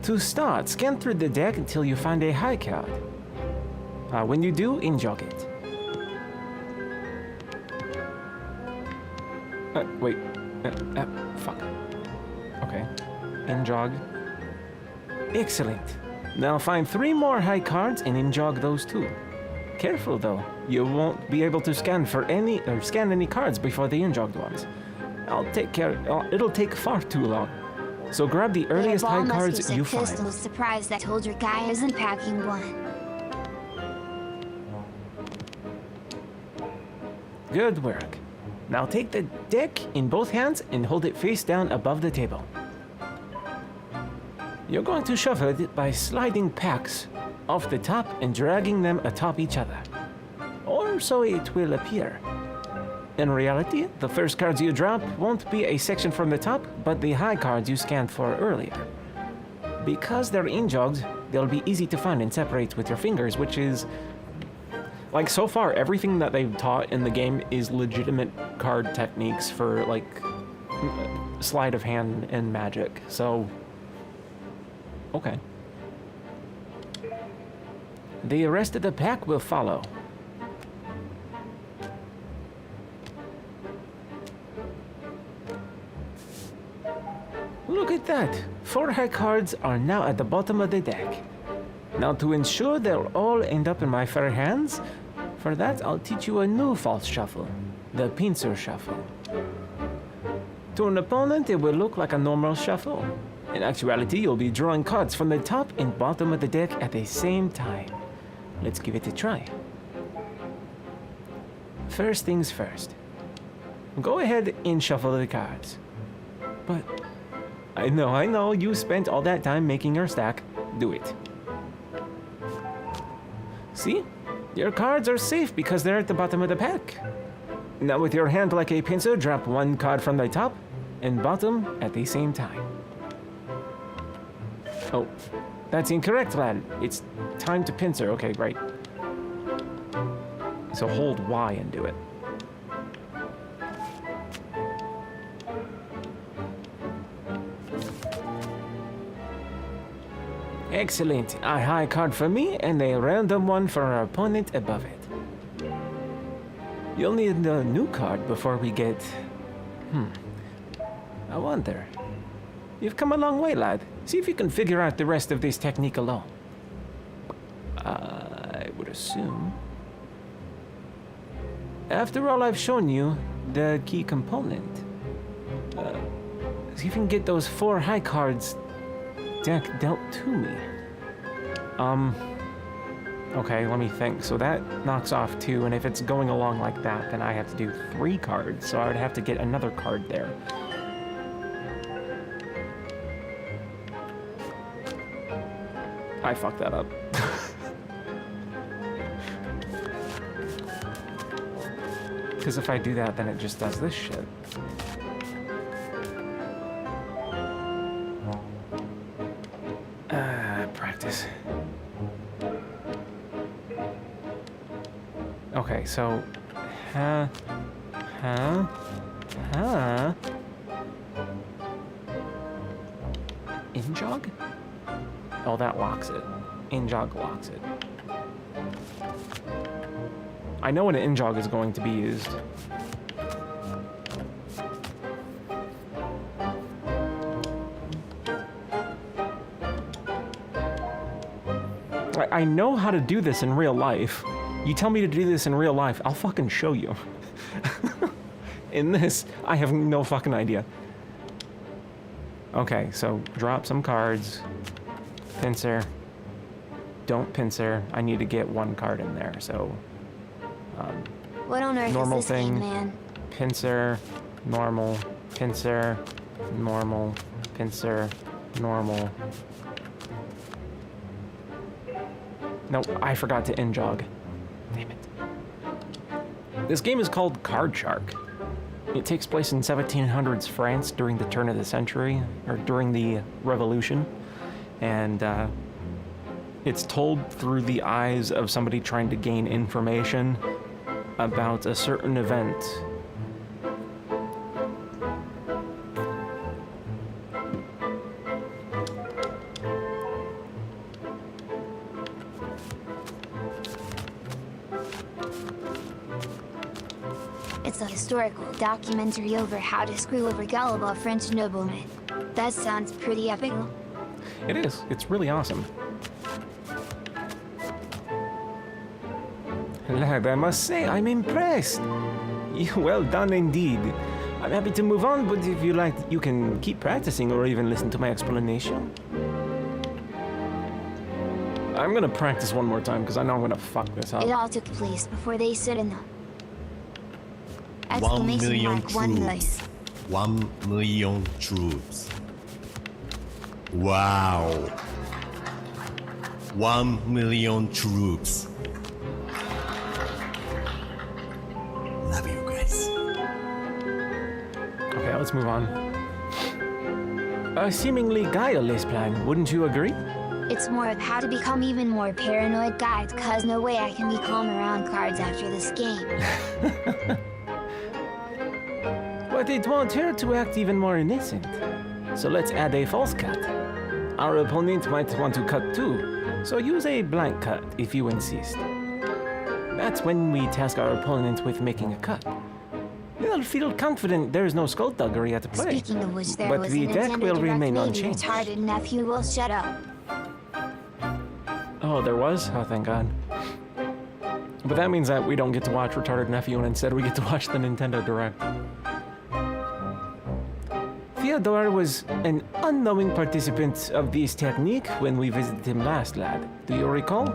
To start, scan through the deck until you find a high card. When you do, in-jog it. Wait. Fuck. Okay. In-jog. Excellent. Now find 3 more high cards and in-jog those too. Careful though. You won't be able to scan any cards before the in-jogged ones. I'll take care. It'll take far too long. So grab the earliest high cards you find. Pistol. Surprised that older guy isn't packing one. Good work. Now take the deck in both hands and hold it face down above the table. You're going to shuffle it by sliding packs off the top and dragging them atop each other. Or so it will appear. In reality, the first cards you drop won't be a section from the top, but the high cards you scanned for earlier. Because they're in-jogged, they'll be easy to find and separate with your fingers, which is... Like, so far, everything that they've taught in the game is legitimate card techniques for, like, sleight of hand and magic, so... Okay. The rest of the pack will follow. Look at that! 4 high cards are now at the bottom of the deck. Now to ensure they'll all end up in my fair hands, for that I'll teach you a new false shuffle, the pincer shuffle. To an opponent it will look like a normal shuffle. In actuality, you'll be drawing cards from the top and bottom of the deck at the same time. Let's give it a try. First things first. Go ahead and shuffle the cards. But I know, you spent all that time making your stack. Do it. See? Your cards are safe because they're at the bottom of the pack. Now with your hand like a pincer, drop 1 card from the top and bottom at the same time. Oh, that's incorrect, lad. It's time to pincer. Okay, right. So hold Y and do it. Excellent. A high card for me and a random one for our opponent above it. You'll need a new card before we get... I wonder. You've come a long way, lad. See if you can figure out the rest of this technique alone. I would assume. After all I've shown you, the key component. See if you can get those 4 high cards deck dealt to me. Okay, let me think. So that knocks off 2, and if it's going along like that, then I have to do 3 cards, so I would have to get another card there. I fucked that up. Because if I do that, then it just does this shit. Practice. Okay, so... In-jog? Oh, that locks it. In-jog locks it. I know when an in-jog is going to be used. I know how to do this in real life. You tell me to do this in real life, I'll fucking show you. In this, I have no fucking idea. Okay, so drop some cards. Pincer. Don't pincer. I need to get 1 card in there, so... what on earth normal is this thing, game, man? Pincer, normal, pincer, normal, pincer, normal. No, I forgot to in-jog. Damn it. This game is called Card Shark. It takes place in 1700s France during the turn of the century, or during the Revolution. And it's told through the eyes of somebody trying to gain information about a certain event. It's a historical documentary over how to screw over gullible French noblemen. That sounds pretty epic. It is. It's really awesome. Lad, I must say, I'm impressed. Well done indeed. I'm happy to move on, but if you like, you can keep practicing or even listen to my explanation. I'm gonna practice one more time because I know I'm gonna fuck this up. It all took place before they stood in the... 1 million Exclamation mark, 1 million. troops. 1 million troops. Wow. 1 million troops. Love you guys. Okay, let's move on. A seemingly guileless plan, wouldn't you agree? It's more of how to become even more paranoid guide, cause no way I can be calm around cards after this game. But it won't hurt to act even more innocent. So let's add a false cut. Our opponent might want to cut too, so use a blank cut if you insist. That's when we task our opponent with making a cut. They'll feel confident there's no skullduggery at play. Speaking of which, there but was the an deck Nintendo will Direct remain maybe unchanged. retarded nephew will shut up. Oh, there was? Oh, thank God. But that means that we don't get to watch Retarded Nephew, and instead we get to watch the Nintendo Direct. Theodore was an unknowing participant of this technique when we visited him last, lad. Do you recall?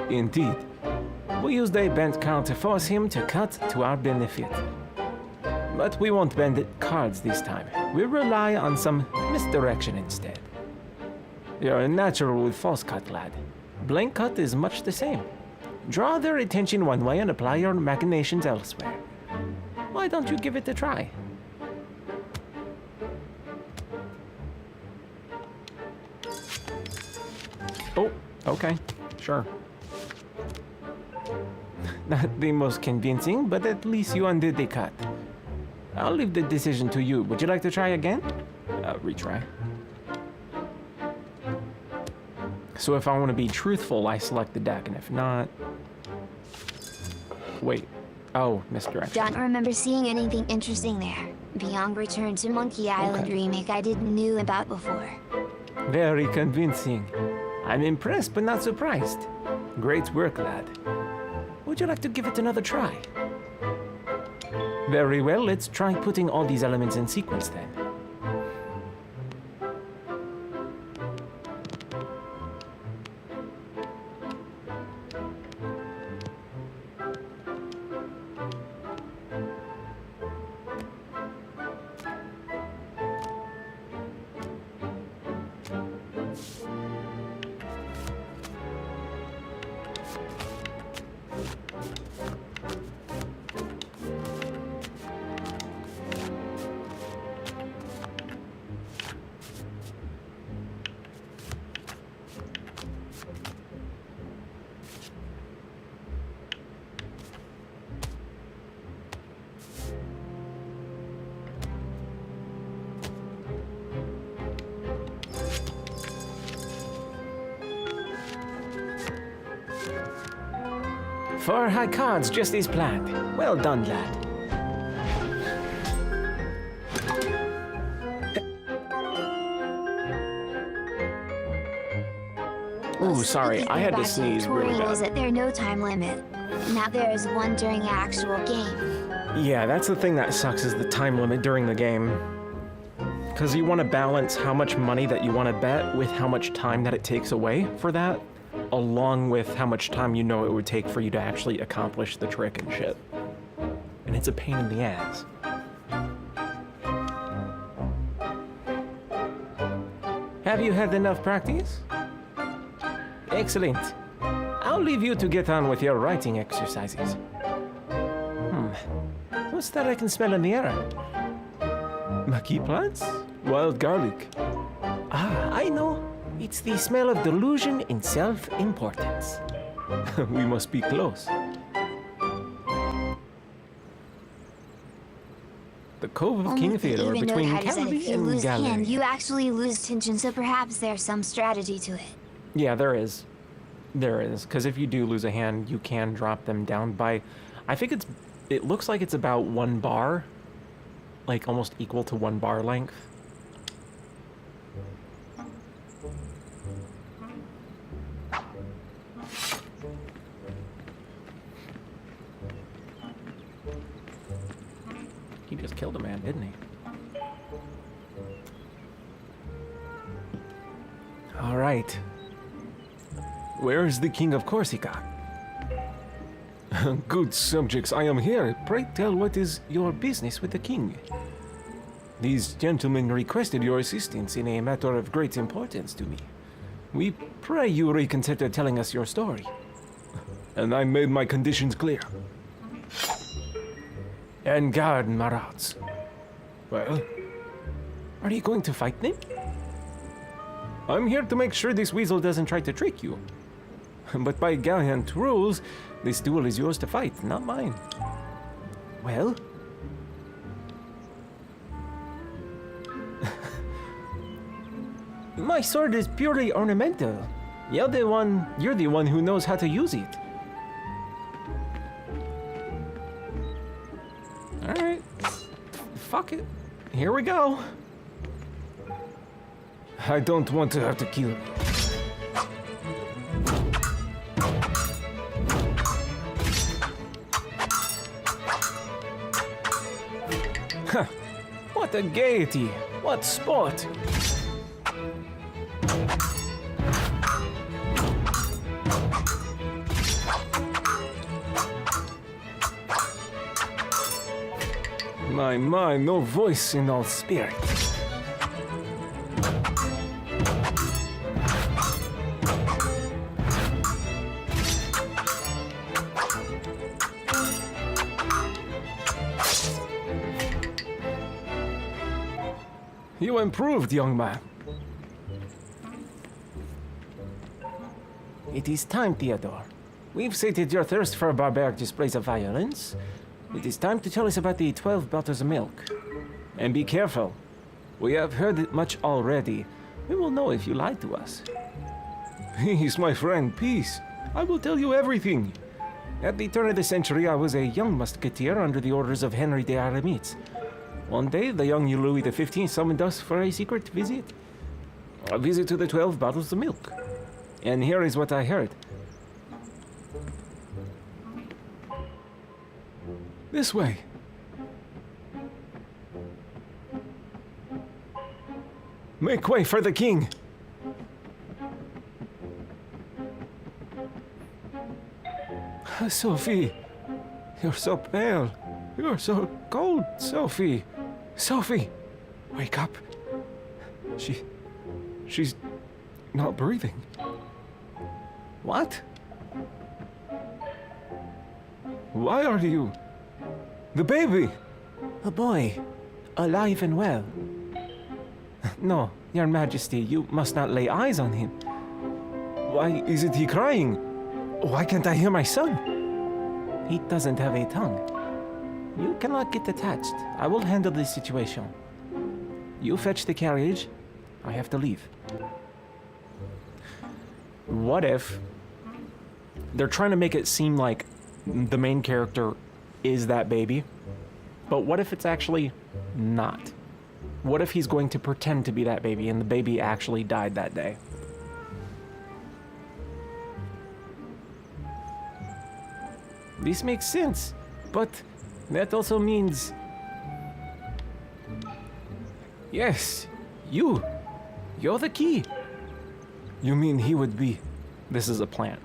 Indeed. We used a bent card to force him to cut to our benefit. But we won't bend cards this time. We'll rely on some misdirection instead. You're a natural with false cut, lad. Blank cut is much the same. Draw their attention one way and apply your machinations elsewhere. Why don't you give it a try? Oh, okay, sure. Not the most convincing, but at least you undid the cut. I'll leave the decision to you. Would you like to try again? Retry. So if I want to be truthful, I select the deck, and if not... Wait. Oh, misdirection. Don't remember seeing anything interesting there. Beyond Return to Monkey Island remake I didn't knew about before. Very convincing. I'm impressed, but not surprised. Great work, lad. Would you like to give it another try? Very well, let's try putting all these elements in sequence then. Four high cards, just as planned. Well done, lad. Ooh, sorry, I had to sneeze really Tutorials bad. that there no time limit. Now there is one during the actual game. Yeah, that's the thing that sucks is the time limit during the game. Because you want to balance how much money that you want to bet with how much time that it takes away for that, along with how much time you know it would take for you to actually accomplish the trick and shit. And it's a pain in the ass. Have you had enough practice? Excellent. I'll leave you to get on with your writing exercises. What's that I can smell in the air? Maki plants? Wild garlic. Ah, I know. It's the smell of delusion and self-importance. We must be close. The Cove of King Theodore between Calvi and hand, Gallery. you actually lose tension, so perhaps there's some strategy to it. Yeah, there is. There is. Because if you do lose a hand, you can drop them down by... I think it looks like it's about 1 bar. Like, almost equal to 1 bar length. He just killed a man, didn't he? All right. Where is the king of Corsica? Good subjects, I am here. Pray tell what is your business with the king. These gentlemen requested your assistance in a matter of great importance to me. We pray you reconsider telling us your story. And I made my conditions clear. En garde, marauds. Well, are you going to fight them? I'm here to make sure this weasel doesn't try to trick you. But by Gallant rules, this duel is yours to fight, not mine. Well? My sword is purely ornamental. You're the one who knows how to use it. Alright. Fuck it. Here we go. I don't want to have to kill you. Huh. What a gaiety! What sport! My, no voice in all spirit. You improved, young man. It is time, Theodore. We've sated your thirst for barbaric displays of violence. It is time to tell us about the 12 bottles of milk. And be careful. We have heard it much already. We will know if you lied to us. Peace, my friend, peace. I will tell you everything. At the turn of the century, I was a young musketeer under the orders of Henry de Aramis. One day, the young Louis XV summoned us for a secret visit. A visit to the 12 bottles of milk. And here is what I heard. This way. Make way for the king. Sophie, you're so pale. You're so cold, Sophie. Sophie, wake up. She's not breathing. What? Why are you? The baby! A boy, alive and well. No, your majesty, you must not lay eyes on him. Why isn't he crying? Why can't I hear my son? He doesn't have a tongue. You cannot get attached. I will handle this situation. You fetch the carriage. I have to leave. What if they're trying to make it seem like the main character is that baby, but what if it's actually not? What if he's going to pretend to be that baby and the baby actually died that day? This makes sense, but that also means... Yes, you're the key. You mean he would be... This is a plant.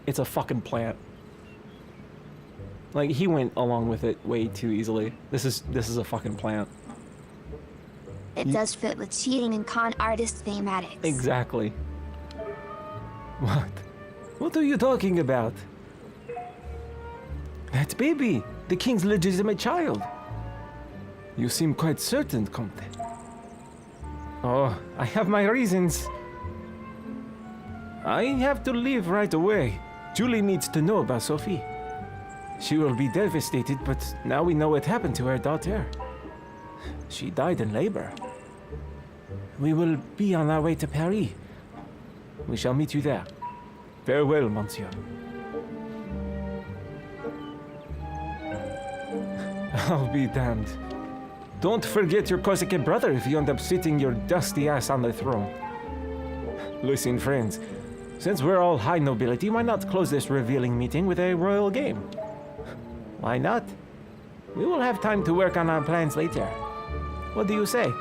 It's a fucking plant. Like, he went along with it way too easily. This is a fucking plant. It does fit with cheating and con artist thematics. Exactly. What? What are you talking about? That baby! The king's legitimate child! You seem quite certain, Comte. Oh, I have my reasons. I have to leave right away. Julie needs to know about Sophie. She will be devastated, but now we know what happened to her daughter. She died in labor. We will be on our way to Paris. We shall meet you there. Farewell, monsieur. I'll be damned. Don't forget your Corsican brother if you end up sitting your dusty ass on the throne. Listen, friends. Since we're all high nobility, why not close this revealing meeting with a royal game? Why not? We will have time to work on our plans later. What do you say?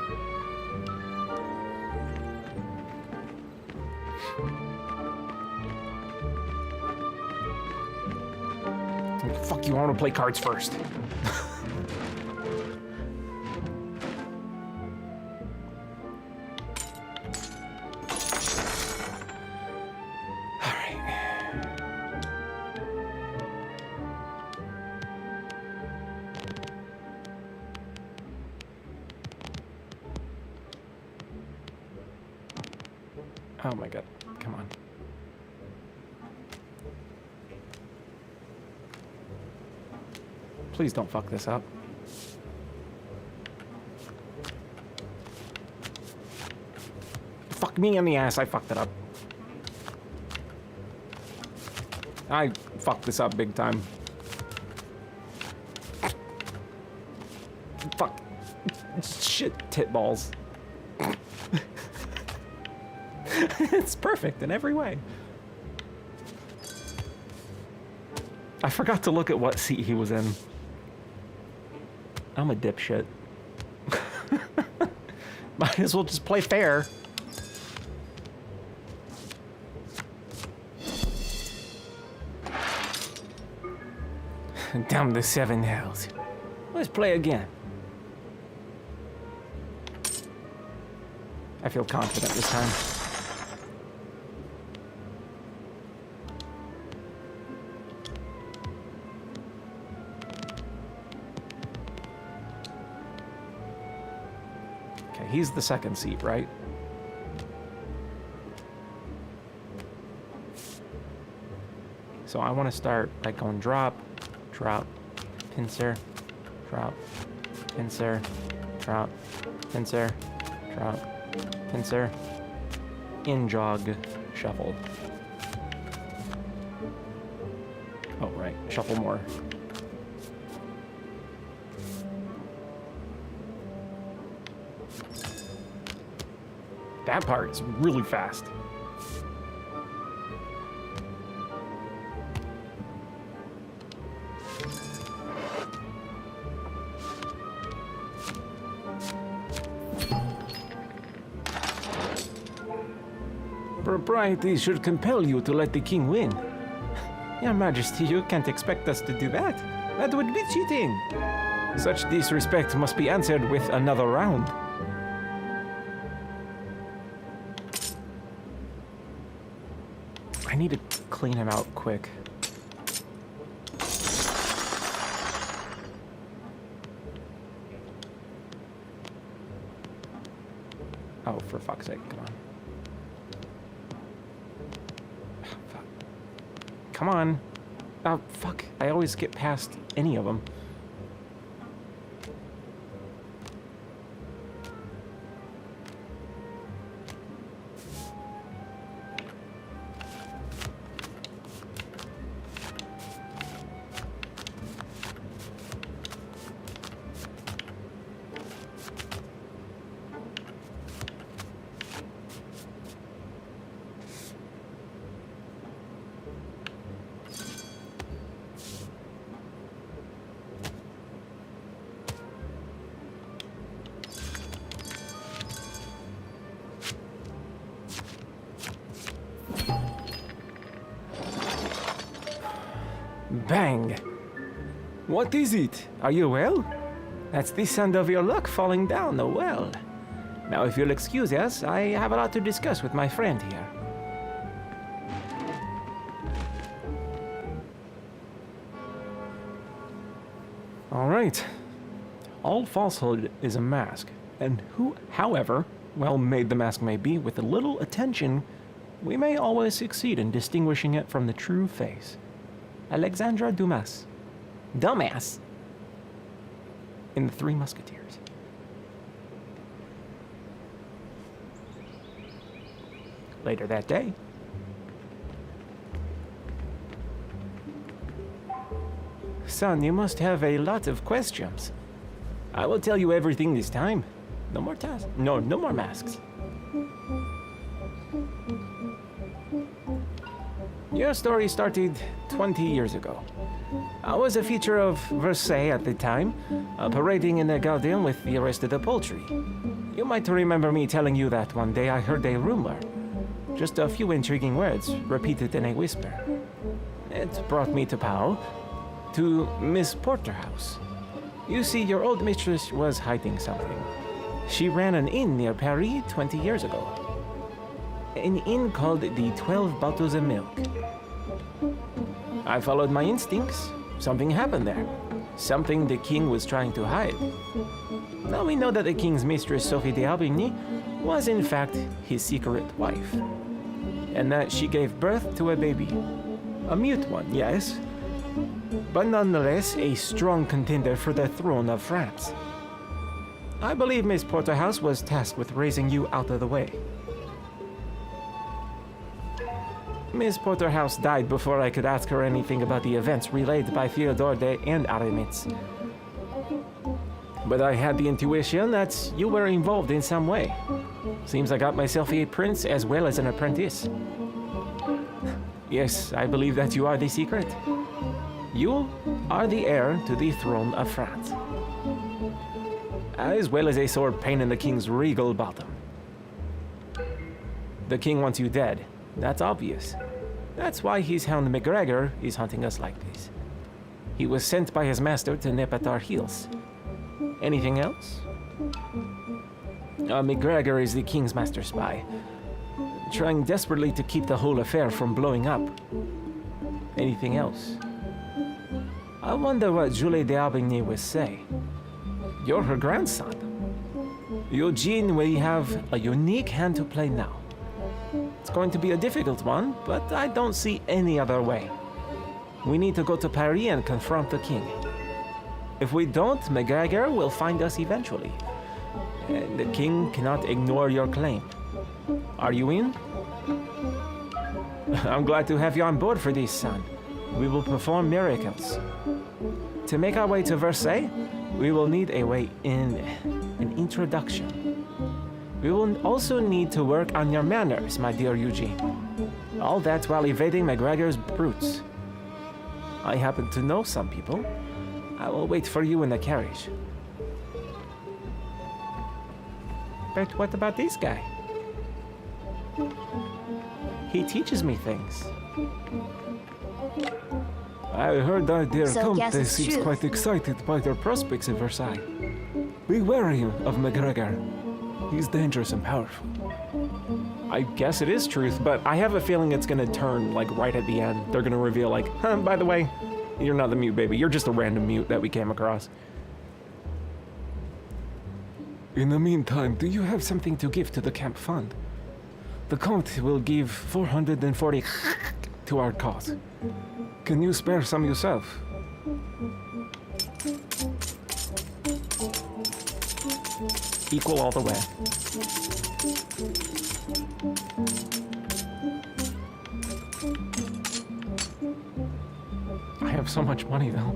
Fuck you, I want to play cards first. Oh my god, come on. Please don't fuck this up. Fuck me in the ass, I fucked it up. I fucked this up big time. Fuck. Shit, tit balls. It's perfect in every way. I forgot to look at what seat he was in. I'm a dipshit. Might as well just play fair. Down the 7 hells. Let's play again. I feel confident this time. He's the second seat, right? So I want to start by going drop, drop, pincer, drop, pincer, drop, pincer, drop, pincer, in jog, shuffle. Oh, right, shuffle more. That part is really fast. Propriety should compel you to let the king win. Your Majesty, you can't expect us to do that. That would be cheating. Such disrespect must be answered with another round. I need to clean him out quick. Oh, for fuck's sake, come on. Oh, fuck. Come on. Oh, fuck. I always get past any of them. Bang! What is it? Are you well? That's the sound of your luck falling down the well. Now, if you'll excuse us, I have a lot to discuss with my friend here. All right. All falsehood is a mask, and however well made the mask may be, with a little attention, we may always succeed in distinguishing it from the true face. Alexandre Dumas. Dumbass. In The Three Musketeers. Later that day. Son, you must have a lot of questions. I will tell you everything this time. No more tasks. No more masks. Your story started 20 years ago. I was a feature of Versailles at the time, parading in the garden with the rest of the poultry. You might remember me telling you that one day I heard a rumor. Just a few intriguing words, repeated in a whisper. It brought me to Pau, to Miss Porterhouse. You see, your old mistress was hiding something. She ran an inn near Paris 20 years ago. An inn called the 12 Bottles of Milk. I followed my instincts. Something happened there. Something the king was trying to hide. Now we know that the king's mistress, Sophie d'Aubigny, was in fact his secret wife. And that she gave birth to a baby. A mute one, yes, but nonetheless a strong contender for the throne of France. I believe Miss Porterhouse was tasked with raising you out of the way. Miss Porterhouse died before I could ask her anything about the events relayed by Theodore and Aramis. But I had the intuition that you were involved in some way. Seems I got myself a prince as well as an apprentice. Yes, I believe that you are the secret. You are the heir to the throne of France. As well as a sore pain in the king's regal bottom. The king wants you dead. That's obvious. That's why his hound McGregor is hunting us like this. He was sent by his master to nip at our heels. Anything else? McGregor is the king's master spy, trying desperately to keep the whole affair from blowing up. Anything else? I wonder what Julie d'Aubigny would say. You're her grandson. Eugene, we have a unique hand to play now. It's going to be a difficult one, but I don't see any other way. We need to go to Paris and confront the king. If we don't, McGregor will find us eventually. And the king cannot ignore your claim. Are you in? I'm glad to have you on board for this, son. We will perform miracles. To make our way to Versailles, we will need a way in, an introduction. We will also need to work on your manners, my dear Eugene. All that while evading McGregor's brutes. I happen to know some people. I will wait for you in the carriage. But what about this guy? He teaches me things. I heard that their Comte seems quite excited by their prospects in Versailles. Be wary of McGregor. He's dangerous and powerful. I guess it is truth, but I have a feeling it's gonna turn, like, right at the end. They're gonna reveal, like, by the way, you're not the mute baby. You're just a random mute that we came across. In the meantime, do you have something to give to the camp fund? The Comte will give 440 to our cause. Can you spare some yourself? Equal all the way. I have so much money, though.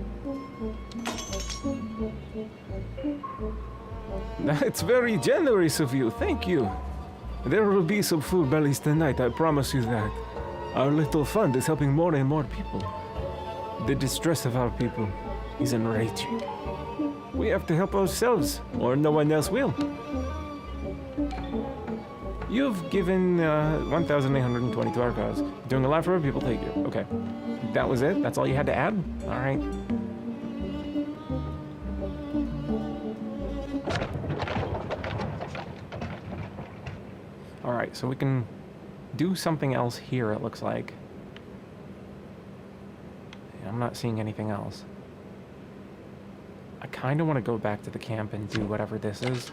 That's very generous of you, thank you. There will be some full bellies tonight, I promise you that. Our little fund is helping more and more people. The distress of our people is enraging. We have to help ourselves, or no one else will. You've given 1,820 to our cause. Doing a lot for our people, thank you. Okay. That was it? That's all you had to add? All right. All right, so we can do something else here, it looks like. I'm not seeing anything else. I kind of want to go back to the camp and do whatever this is.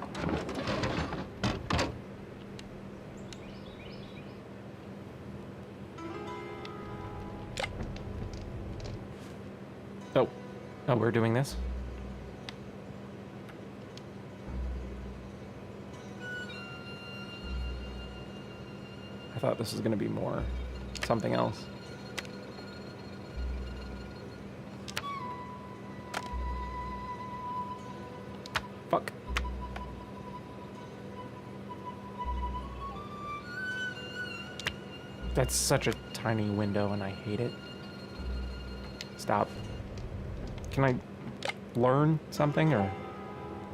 Oh, we're doing this? I thought this was going to be more something else. Fuck. That's such a tiny window and I hate it. Stop. Can I learn something or...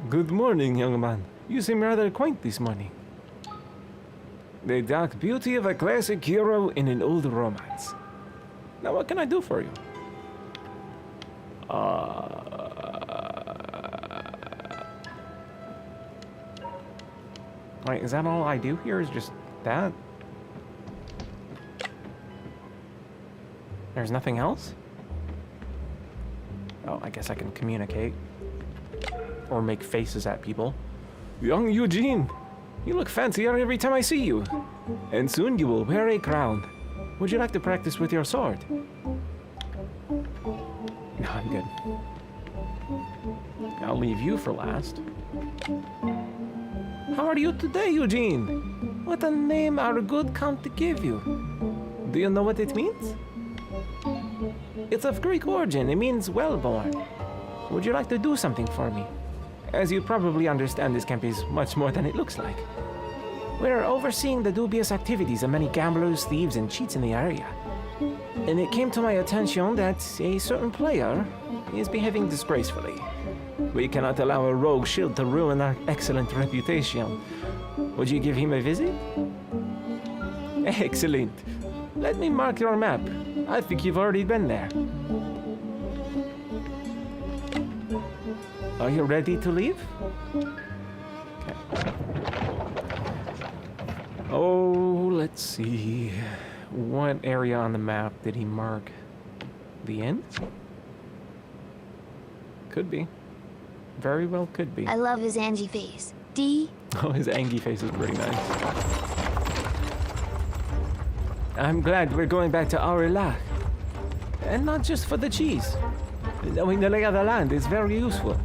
Good morning, young man. You seem rather quaint this morning. The dark beauty of a classic hero in an old romance. Now what can I do for you? Wait, is that all I do here? Is just that? There's nothing else? Oh, I guess I can communicate. Or make faces at people. Young Eugene! You look fancier every time I see you. And soon you will wear a crown. Would you like to practice with your sword? No, I'm good. I'll leave you for last. How are you today, Eugene? What a name our good count gave you. Do you know what it means? It's of Greek origin. It means well-born. Would you like to do something for me? As you probably understand, this camp is much more than it looks like. We're overseeing the dubious activities of many gamblers, thieves, and cheats in the area. And it came to my attention that a certain player is behaving disgracefully. We cannot allow a rogue shield to ruin our excellent reputation. Would you give him a visit? Excellent. Let me mark your map. I think you've already been there. Are you ready to leave? Okay. Oh, let's see. What area on the map did he mark? The inn? Could be. Very well could be. I love his Angie face. D. Oh, his Angie face is pretty nice. I'm glad we're going back to Aurillac. And not just for the cheese. Knowing the lay of the land is very useful.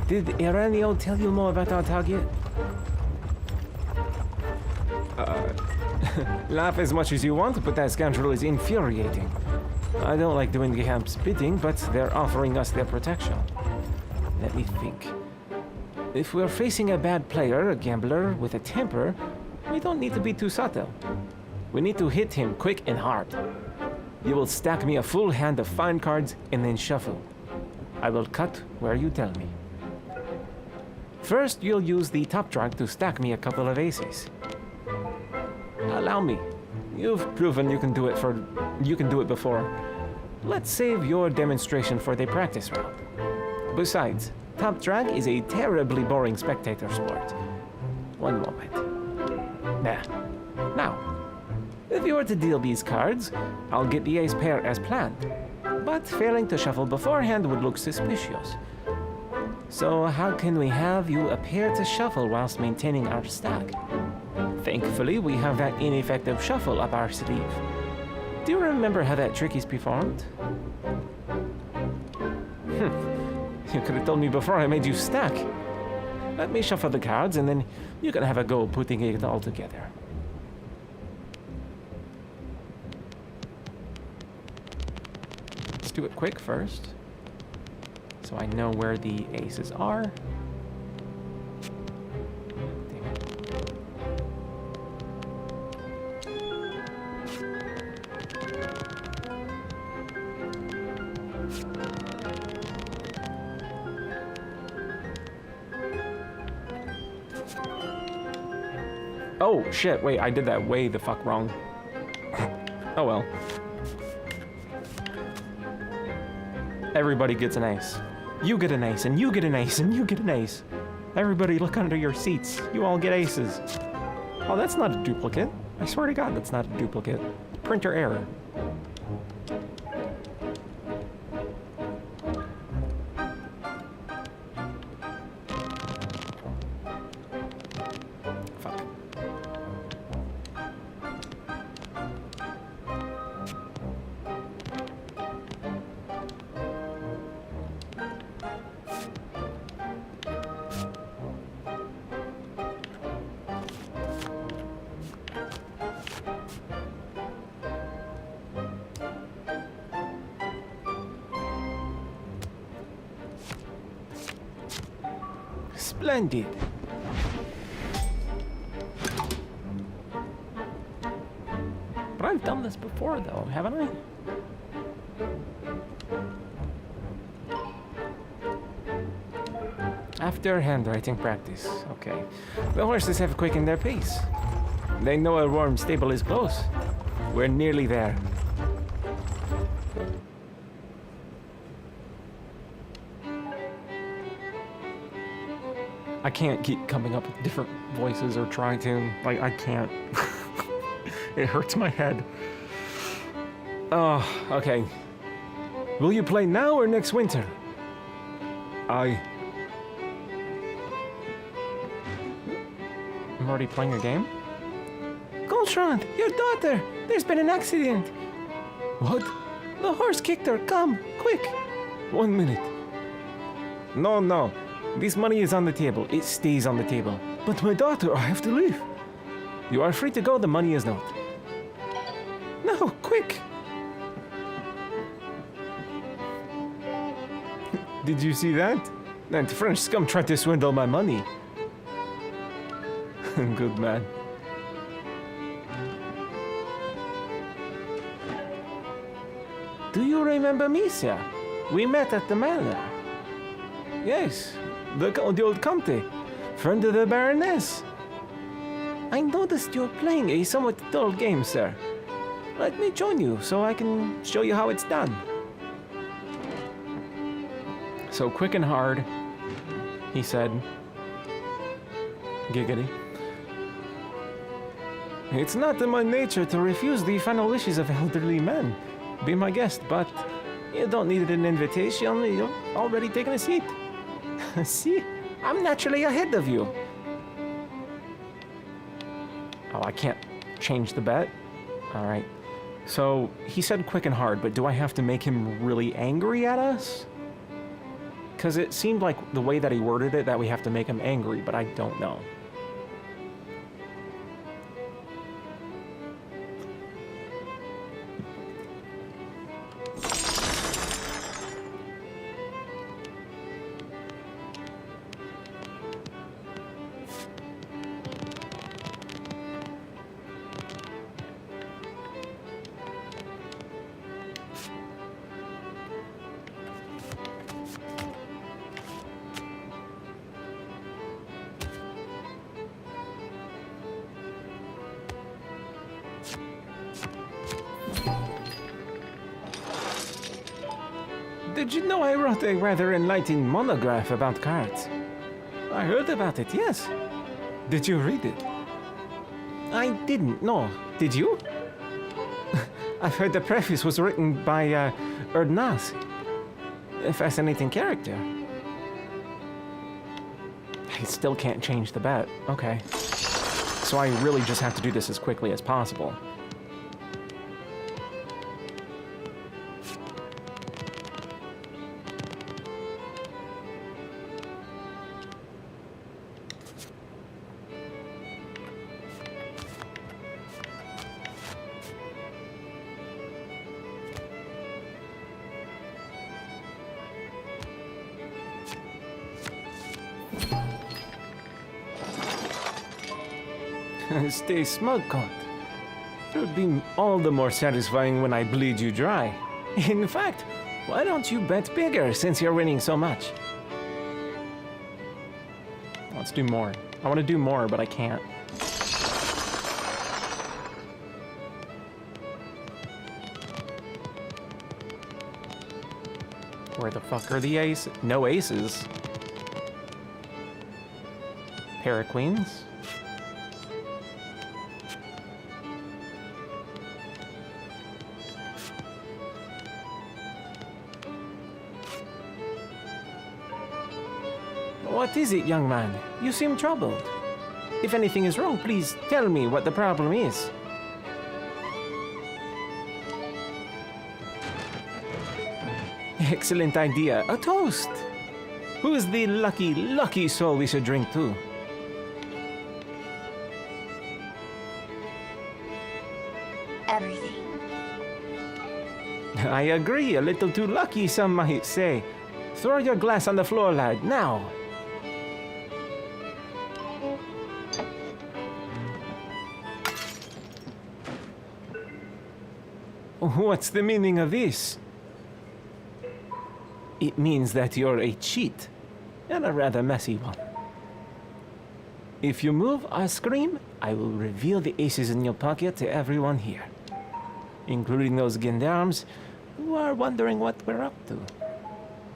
Did Iranio tell you more about our target? Laugh as much as you want, but that scoundrel is infuriating. I don't like doing the camp's bidding, but they're offering us their protection. Let me think. If we're facing a bad player, a gambler with a temper, we don't need to be too subtle. We need to hit him quick and hard. You will stack me a full hand of fine cards and then shuffle. I will cut where you tell me. First, you'll use the top drag to stack me a couple of aces. Allow me. You've proven you can do it before. Let's save your demonstration for the practice round. Besides, top drag is a terribly boring spectator sport. One moment. Now, if you were to deal these cards, I'll get the ace pair as planned. But failing to shuffle beforehand would look suspicious. So how can we have you appear to shuffle whilst maintaining our stack? Thankfully, we have that ineffective shuffle up our sleeve. Do you remember how that trick is performed? You could have told me before I made you stack. Let me shuffle the cards and then you can have a go putting it all together. Let's do it quick first, so I know where the aces are. Damn it. Oh, shit, wait, I did that way the fuck wrong. Oh well. Everybody gets an ace. You get an ace, and you get an ace, and you get an ace. Everybody look under your seats. You all get aces. Oh, that's not a duplicate. I swear to God, that's not a duplicate. Printer error. Fuck. Splendid. But this before, though, haven't I? After handwriting practice. Okay. The horses have quickened their pace. They know a warm stable is close. We're nearly there. I can't keep coming up with different voices or trying to. Like, I can't. It hurts my head. Oh, okay. Will you play now or next winter? I'm already playing a game? Goldstrand, your daughter! There's been an accident! What? The horse kicked her. Come, quick! 1 minute. No. This money is on the table. It stays on the table. But my daughter, I have to leave. You are free to go, the money is not. No, quick! Did you see that? That French scum tried to swindle my money. Good man. Do you remember me, sir? We met at the manor. Yes, the old Comte, friend of the Baroness. I noticed you're playing a somewhat dull game, sir. Let me join you so I can show you how it's done. So quick and hard, he said. Giggity. It's not in my nature to refuse the final wishes of elderly men. Be my guest, but you don't need an invitation. You've already taken a seat. See? I'm naturally ahead of you. Oh, I can't change the bet? Alright. So, he said quick and hard, but do I have to make him really angry at us? Because it seemed like the way that he worded it that we have to make him angry, but I don't know. Did you know I wrote a rather enlightening monograph about cards? I heard about it, yes. Did you read it? I didn't, no. Did you? I've heard the preface was written by Erdnas. A fascinating character. I still can't change the bet. Okay. So I really just have to do this as quickly as possible. Stay smug, Count. It would be all the more satisfying when I bleed you dry. In fact, why don't you bet bigger since you're winning so much? Let's do more. I want to do more, but I can't. Where the fuck are the aces? No aces. Pair of queens. What is it, young man? You seem troubled. If anything is wrong, please tell me what the problem is. Excellent idea. A toast. Who is the lucky, lucky soul we should drink to? Everything. I agree. A little too lucky, some might say. Throw your glass on the floor, lad. Now. What's the meaning of this? It means that you're a cheat, and a rather messy one. If you move or scream, I will reveal the aces in your pocket to everyone here, including those gendarmes who are wondering what we're up to.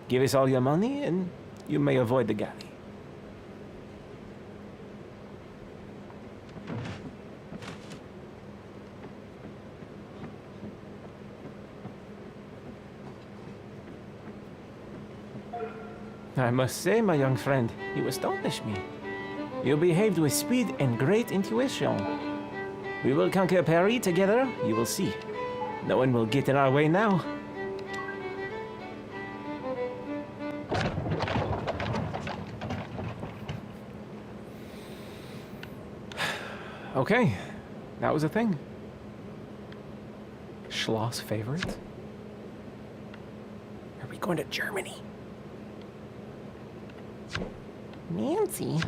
Give us all your money, and you may avoid the galley. I must say, my young friend, you astonish me. You behaved with speed and great intuition. We will conquer Paris together, you will see. No one will get in our way now. Okay, that was a thing. Schloss favorite? Are we going to Germany? Nancy?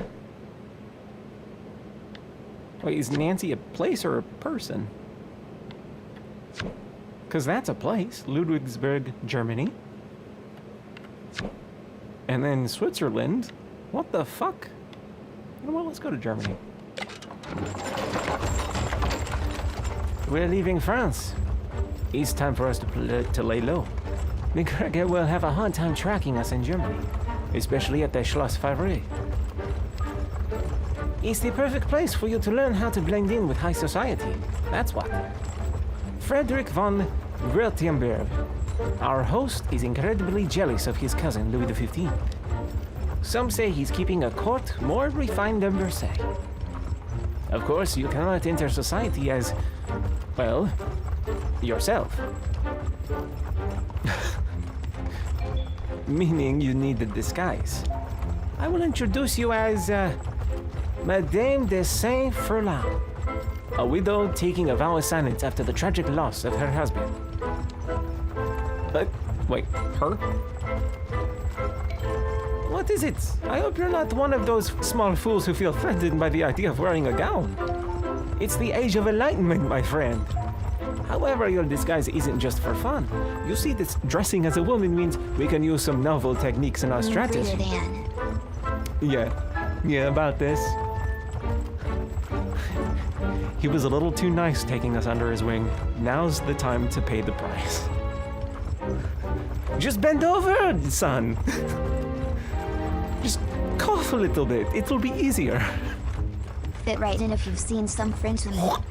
Wait, is Nancy a place or a person? Because that's a place. Ludwigsburg, Germany. And then Switzerland. What the fuck? You know what? Let's go to Germany. We're leaving France. It's time for us to lay low. The Gregor will have a hard time tracking us in Germany, especially at the Schloss Favre. It's the perfect place for you to learn how to blend in with high society. That's what. Frederick von Württemberg, our host, is incredibly jealous of his cousin Louis XV. Some say he's keeping a court more refined than Versailles. Of course, you cannot enter society as, well, yourself. Meaning you need a disguise. I will introduce you as, Madame de Saint-Furlan, a widow taking a vow of silence after the tragic loss of her husband. Wait, her? What is it? I hope you're not one of those small fools who feel threatened by the idea of wearing a gown. It's the age of enlightenment, my friend. However, your disguise isn't just for fun. You see, this dressing as a woman means we can use some novel techniques in our strategy. Yeah, about this. He was a little too nice taking us under his wing. Now's the time to pay the price. Just bend over, son. Just cough a little bit. It'll be easier. Fit right in if you've seen some French women.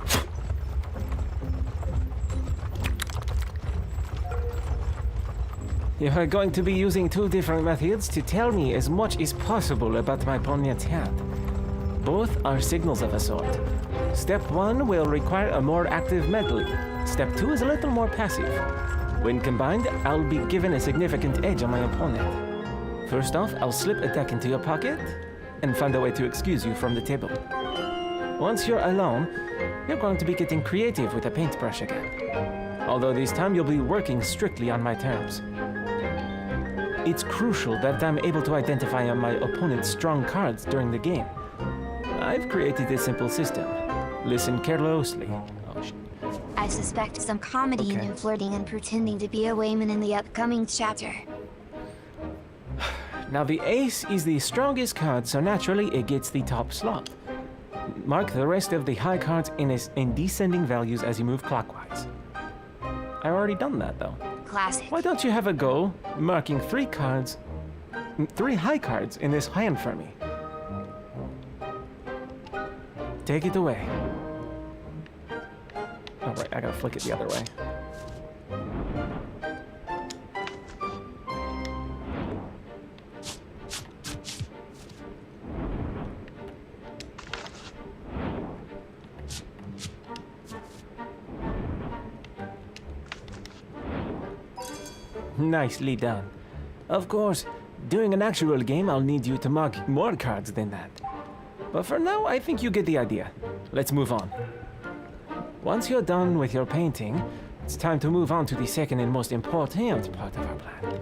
You are going to be using two different methods to tell me as much as possible about my poignant hand. Both are signals of a sort. Step 1 will require a more active medley. Step 2 is a little more passive. When combined, I'll be given a significant edge on my opponent. First off, I'll slip a deck into your pocket and find a way to excuse you from the table. Once you're alone, you're going to be getting creative with a paintbrush again. Although this time you'll be working strictly on my terms. It's crucial that I'm able to identify my opponent's strong cards during the game. I've created a simple system. Listen carelessly. Oh, shit. I suspect some comedy and flirting and pretending to be a wayman in the upcoming chapter. Now the ace is the strongest card, so naturally it gets the top slot. Mark the rest of the high cards in descending values as you move clockwise. I've already done that though. Classic. Why don't you have a go marking 3 high cards in this hand for me? Take it away. Oh, right, I gotta flick it the other way. Nicely done. Of course, during an actual game, I'll need you to mark more cards than that. But for now, I think you get the idea. Let's move on. Once you're done with your painting, it's time to move on to the second and most important part of our plan.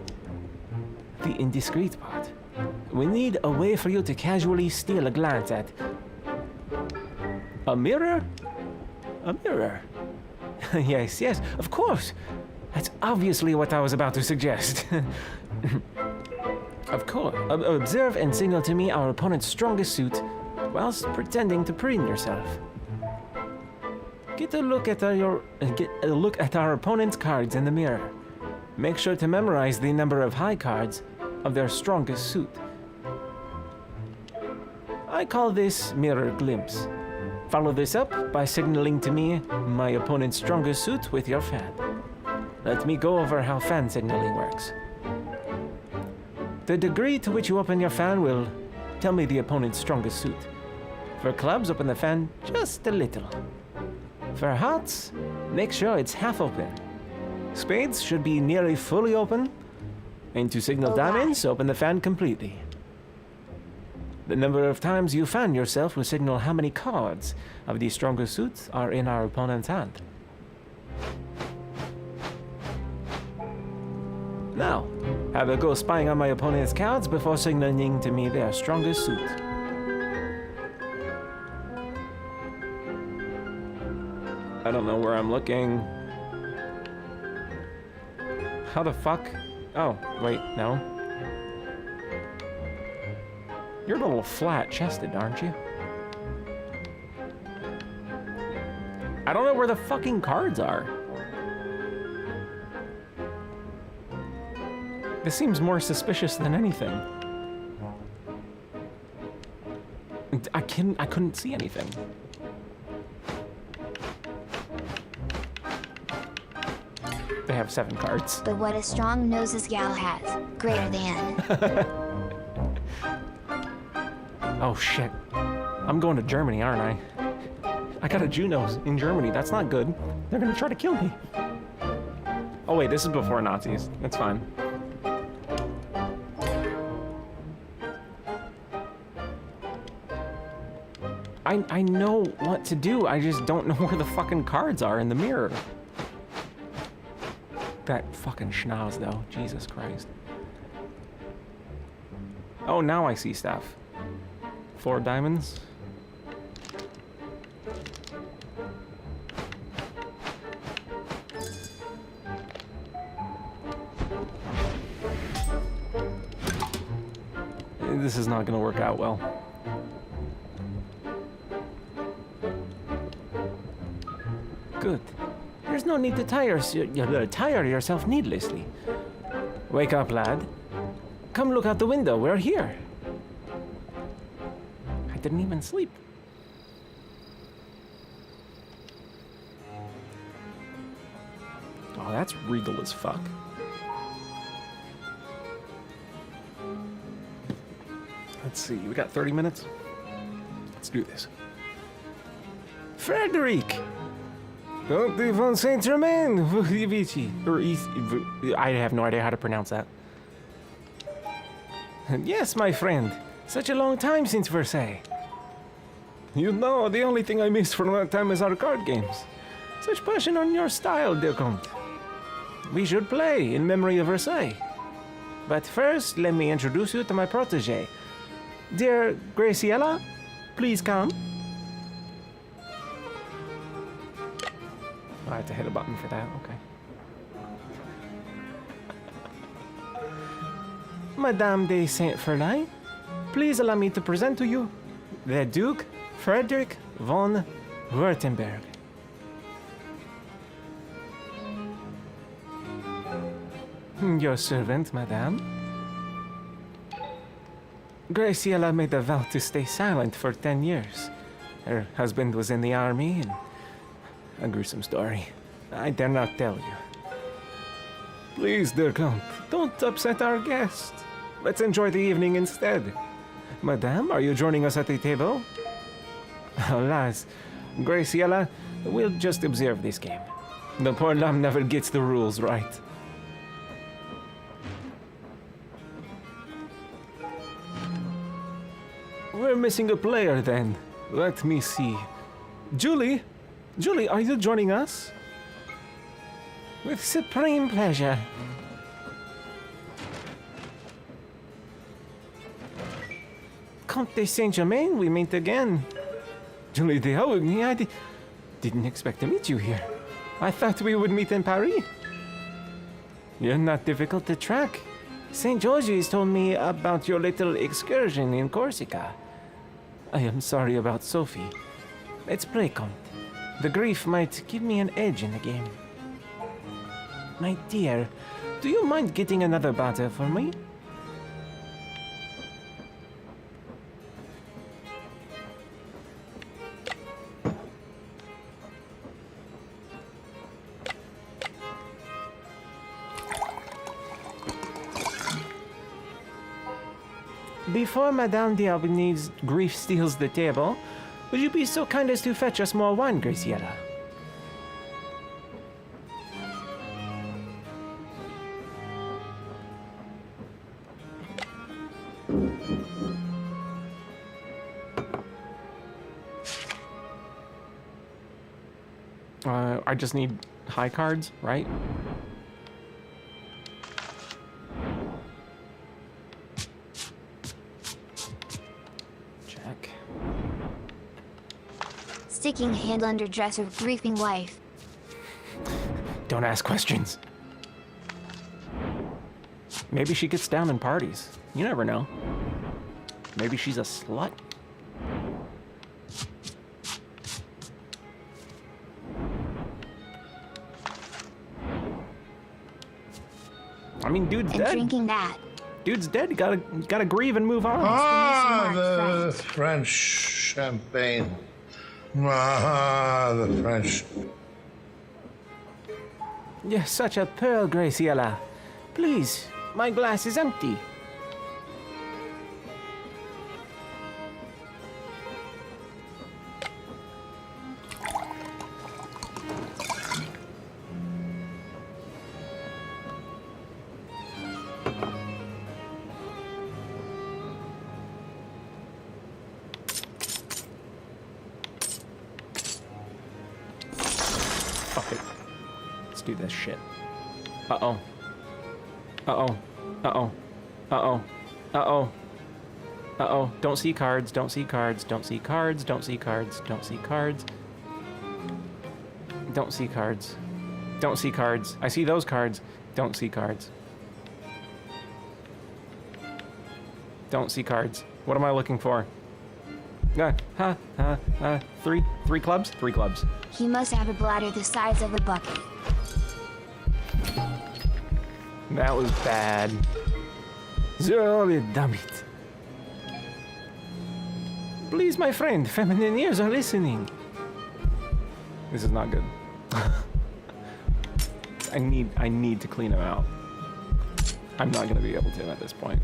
The indiscreet part. We need a way for you to casually steal a glance at... A mirror? A mirror. Yes, yes, of course. That's obviously what I was about to suggest. Of course. Observe and signal to me our opponent's strongest suit whilst pretending to preen yourself. Get a look at our opponent's cards in the mirror. Make sure to memorize the number of high cards of their strongest suit. I call this mirror glimpse. Follow this up by signaling to me my opponent's strongest suit with your fan. Let me go over how fan signaling works. The degree to which you open your fan will tell me the opponent's strongest suit. For clubs, open the fan just a little. For hearts, make sure it's half open. Spades should be nearly fully open. And to signal diamonds, open the fan completely. The number of times you fan yourself will signal how many cards of the strongest suits are in our opponent's hand. Now, have a go spying on my opponent's cards before signaling to me their strongest suit. I don't know where I'm looking. How the fuck? Oh, wait, no. You're a little flat-chested, aren't you? I don't know where the fucking cards are. This seems more suspicious than anything. I couldn't see anything. They have 7 cards. But what a strong nose this gal has. Greater than. Oh shit. I'm going to Germany, aren't I? I got a Juno in Germany. That's not good. They're gonna try to kill me. Oh wait, this is before Nazis. That's fine. I know what to do. I just don't know where the fucking cards are in the mirror. That fucking schnoz, though. Jesus Christ. Oh, now I see stuff. 4 diamonds. This is not going to work out well. Good. There's no need to tire yourself needlessly. Wake up, lad. Come look out the window. We're here. I didn't even sleep. Oh, that's regal as fuck. Let's see. We got 30 minutes. Let's do this. Frederick! Comte von Saint-Germain, or I have no idea how to pronounce that. Yes, my friend. Such a long time since Versailles. You know, the only thing I miss from that time is our card games. Such passion on your style, dear Comte. We should play in memory of Versailles. But first, let me introduce you to my protege. Dear Graciela, please come. I had to hit a button for that, okay. Madame de Saint-Ferlin, please allow me to present to you the Duke Frederick von Württemberg. Your servant, madame. Graciela made a vow to stay silent for 10 years. Her husband was in the army, and a gruesome story. I dare not tell you. Please, dear Count, don't upset our guest. Let's enjoy the evening instead. Madame, are you joining us at the table? Alas, Graciela, we'll just observe this game. The poor lamb never gets the rules right. We're missing a player then. Let me see. Julie? Julie, are you joining us? With supreme pleasure. Comte de Saint-Germain, we meet again. Julie de Haugny, I didn't expect to meet you here. I thought we would meet in Paris. You're not difficult to track. St. George's told me about your little excursion in Corsica. I am sorry about Sophie. Let's play, Comte. The grief might give me an edge in the game. My dear, do you mind getting another bottle for me? Before Madame d'Aubigny's grief steals the table, would you be so kind as to fetch us more wine, Graciela? I just need high cards, right? Check. Sticking hand under dress of grieving wife. Don't ask questions. Maybe she gets down in parties. You never know. Maybe she's a slut. I mean, dude's And dead. drinking that. Dude's dead. You gotta grieve and move on. Ah, the French champagne. Ah, the French. You're such a pearl, Graciela. Please, my glass is empty. Fuck it. Let's do this shit. Uh-oh. Uh-oh. Uh-oh. Uh-oh. Uh-oh. Uh-oh. Don't see cards. Don't see cards. Don't see cards. Don't see cards. Don't see cards. Don't see cards. Don't see cards. I see those cards. Don't see cards. Don't see cards. What am I looking for? Three clubs? Three clubs. He must have a bladder the size of a bucket. That was bad. So damn it. Please, my friend, feminine ears are listening. This is not good. I need to clean him out. I'm not gonna be able to at this point.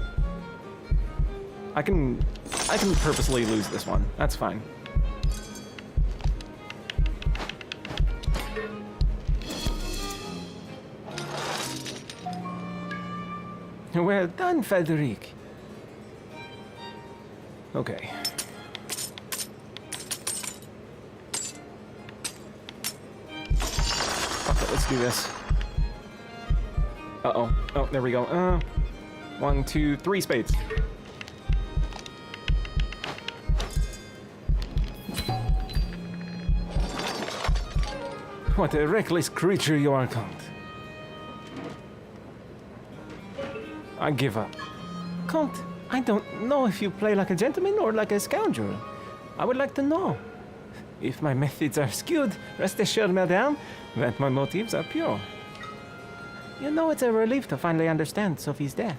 I can purposely lose this one. That's fine. Well done, Frederic. Okay. Okay, let's do this. Uh-oh. Oh, there we go. 1, 2, 3 spades. What a reckless creature you are, Count. I give up. Count, I don't know if you play like a gentleman or like a scoundrel. I would like to know. If my methods are skewed, rest assured, madame, that my motives are pure. You know, it's a relief to finally understand Sophie's death.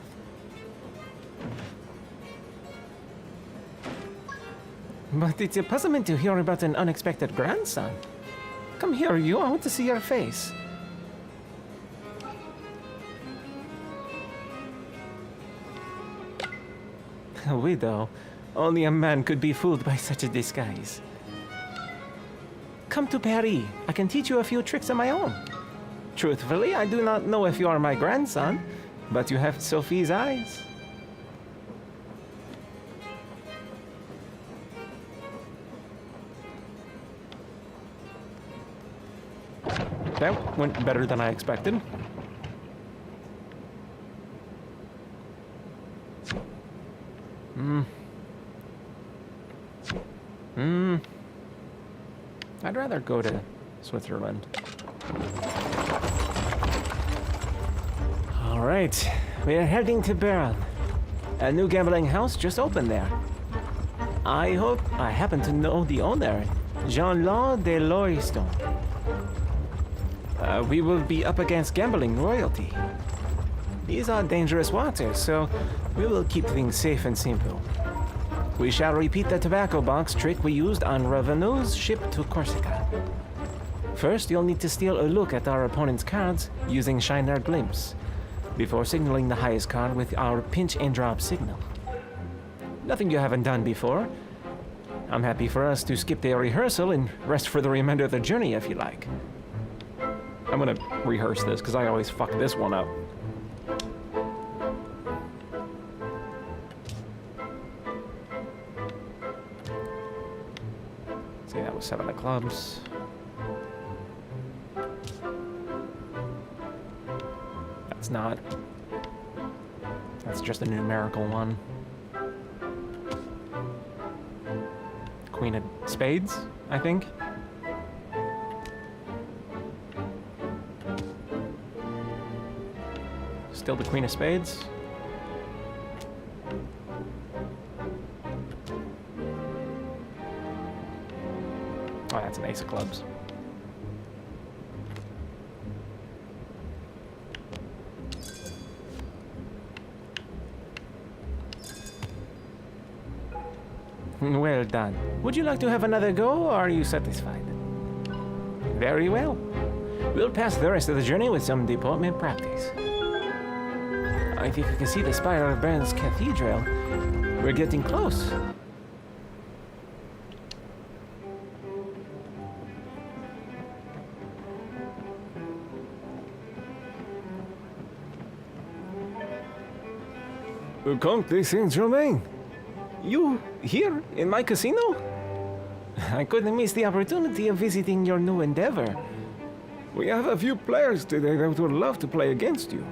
But it's a puzzlement to hear about an unexpected grandson. Come here, you. I want to see your face. A widow. Only a man could be fooled by such a disguise. Come to Paris. I can teach you a few tricks of my own. Truthfully, I do not know if you are my grandson, but you have Sophie's eyes. That went better than I expected. I'd rather go to Switzerland. All right, we are heading to Bern. A new gambling house just opened there. I hope I happen to know the owner, Jean-Laurent de Loriston. We will be up against gambling royalty. These are dangerous waters, so we will keep things safe and simple. We shall repeat the tobacco box trick we used on revenues shipped to Corsica. First, you'll need to steal a look at our opponent's cards using Shiner Glimpse, before signaling the highest card with our pinch and drop signal. Nothing you haven't done before. I'm happy for us to skip the rehearsal and rest for the remainder of the journey if you like. I'm gonna rehearse this because I always fuck this one up. See, that was 7 of clubs. That's not. That's just a numerical one. Queen of spades, I think. Still the queen of spades. Oh, that's an ace of clubs. Well done. Would you like to have another go, or are you satisfied? Very well. We'll pass the rest of the journey with some deportment practice. I think you can see the spire of Bern's cathedral. We're getting close. Comte Saint-Germain. You here in my casino? I couldn't miss the opportunity of visiting your new endeavor. We have a few players today that would love to play against you.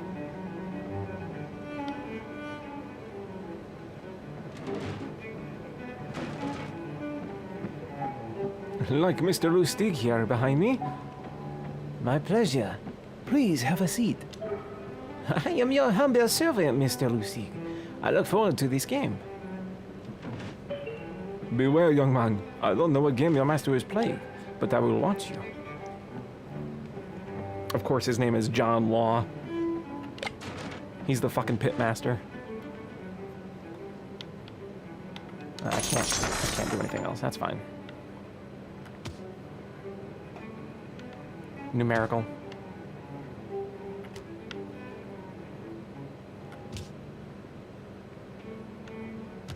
Like Mr. Lustig here behind me. My pleasure. Please have a seat. I am your humble servant, Mr. Lustig. I look forward to this game. Beware, young man. I don't know what game your master is playing, but I will watch you. Of course, his name is John Law. He's the fucking pit master. I can't do anything else. That's fine. Numerical.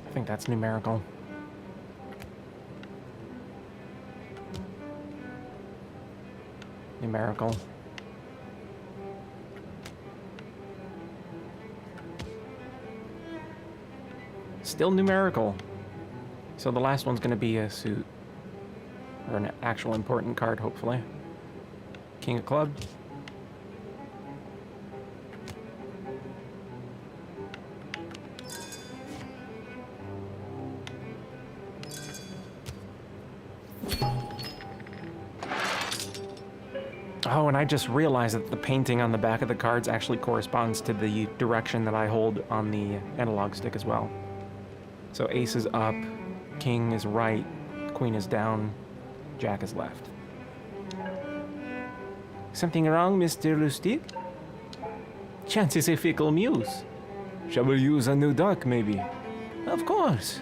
I think that's numerical. Numerical. Still numerical. So the last one's going to be a suit. Or an actual important card, hopefully. King of clubs. Oh, and I just realized that the painting on the back of the cards actually corresponds to the direction that I hold on the analog stick as well. So ace is up, king is right, queen is down, jack is left. Something wrong, Mr. Lustig? Chance is a fickle muse. Shall we use a new duck, maybe? Of course.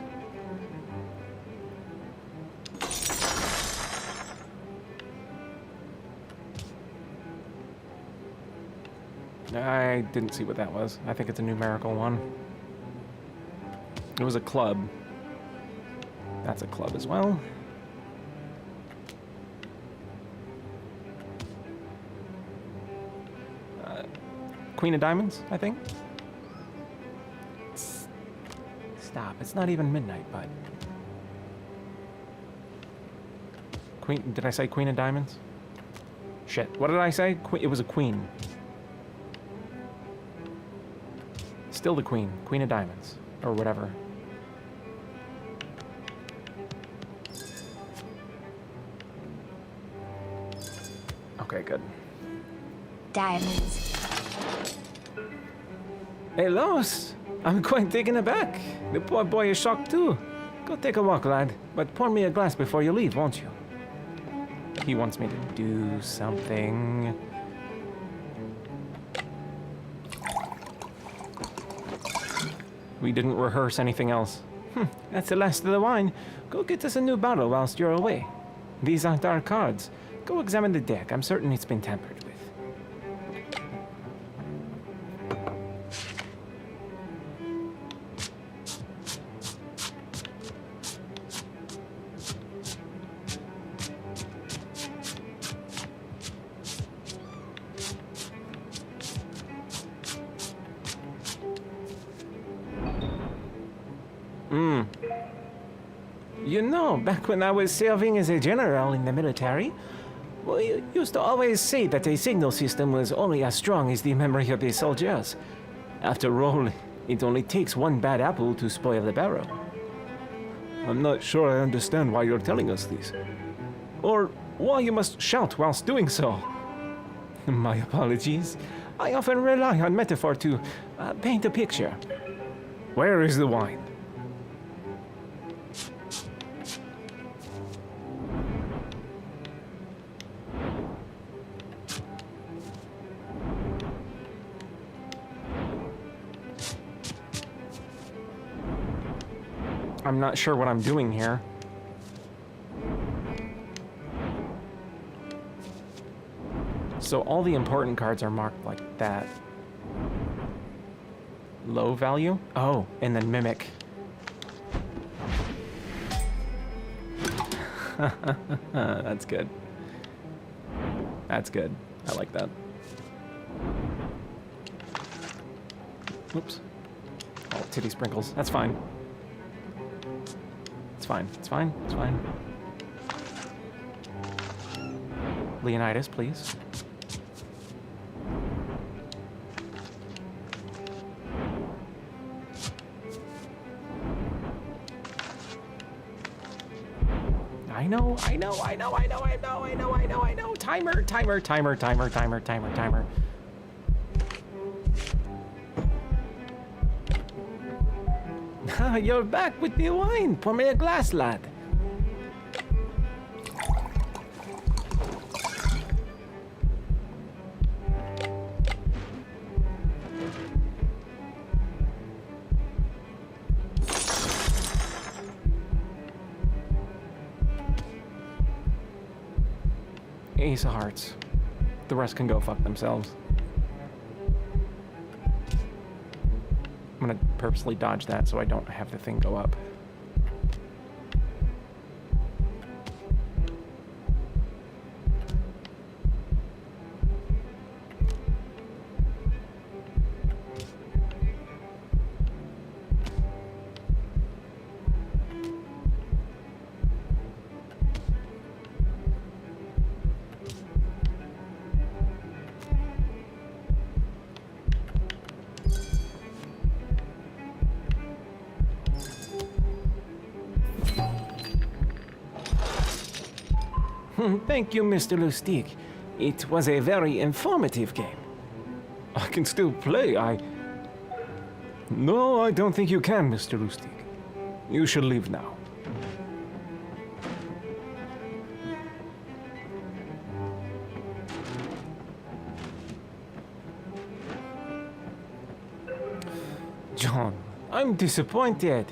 I didn't see what that was. I think it's a numerical one. It was a club. That's a club as well. Queen of diamonds, I think. Stop. It's not even midnight, bud. Queen. Did I say queen of diamonds? Shit. What did I say? It was a queen. Still the queen. Queen of diamonds. Or whatever. Okay, good. diamonds. Hey, Los, I'm quite taken aback. The poor boy is shocked too. Go take a walk, lad, but pour me a glass before you leave, won't you? He wants me to do something. We didn't rehearse anything else. That's the last of the wine. Go get us a new bottle whilst you're away. These aren't our cards. Go examine the deck. I'm certain it's been tampered with. You know, back when I was serving as a general in the military, we used to always say that a signal system was only as strong as the memory of the soldiers. After all, it only takes one bad apple to spoil the barrel. I'm not sure I understand why you're telling us this. Or why you must shout whilst doing so. My apologies. I often rely on metaphor to paint a picture. Where is the wine? I'm not sure what I'm doing here. So all the important cards are marked like that. Low value? Oh, and then mimic. That's good. That's good. I like that. Oops. Oh, titty sprinkles. That's fine. It's fine. It's fine. It's fine. Leonidas, please. I know. Timer. You're back with the wine. Pour me a glass, lad. Ace of hearts. The rest can go fuck themselves. I'm gonna purposely dodge that so I don't have the thing go up. Thank you, Mr. Lustig. It was a very informative game. I can still play, No, I don't think you can, Mr. Lustig. You should leave now. John, I'm disappointed.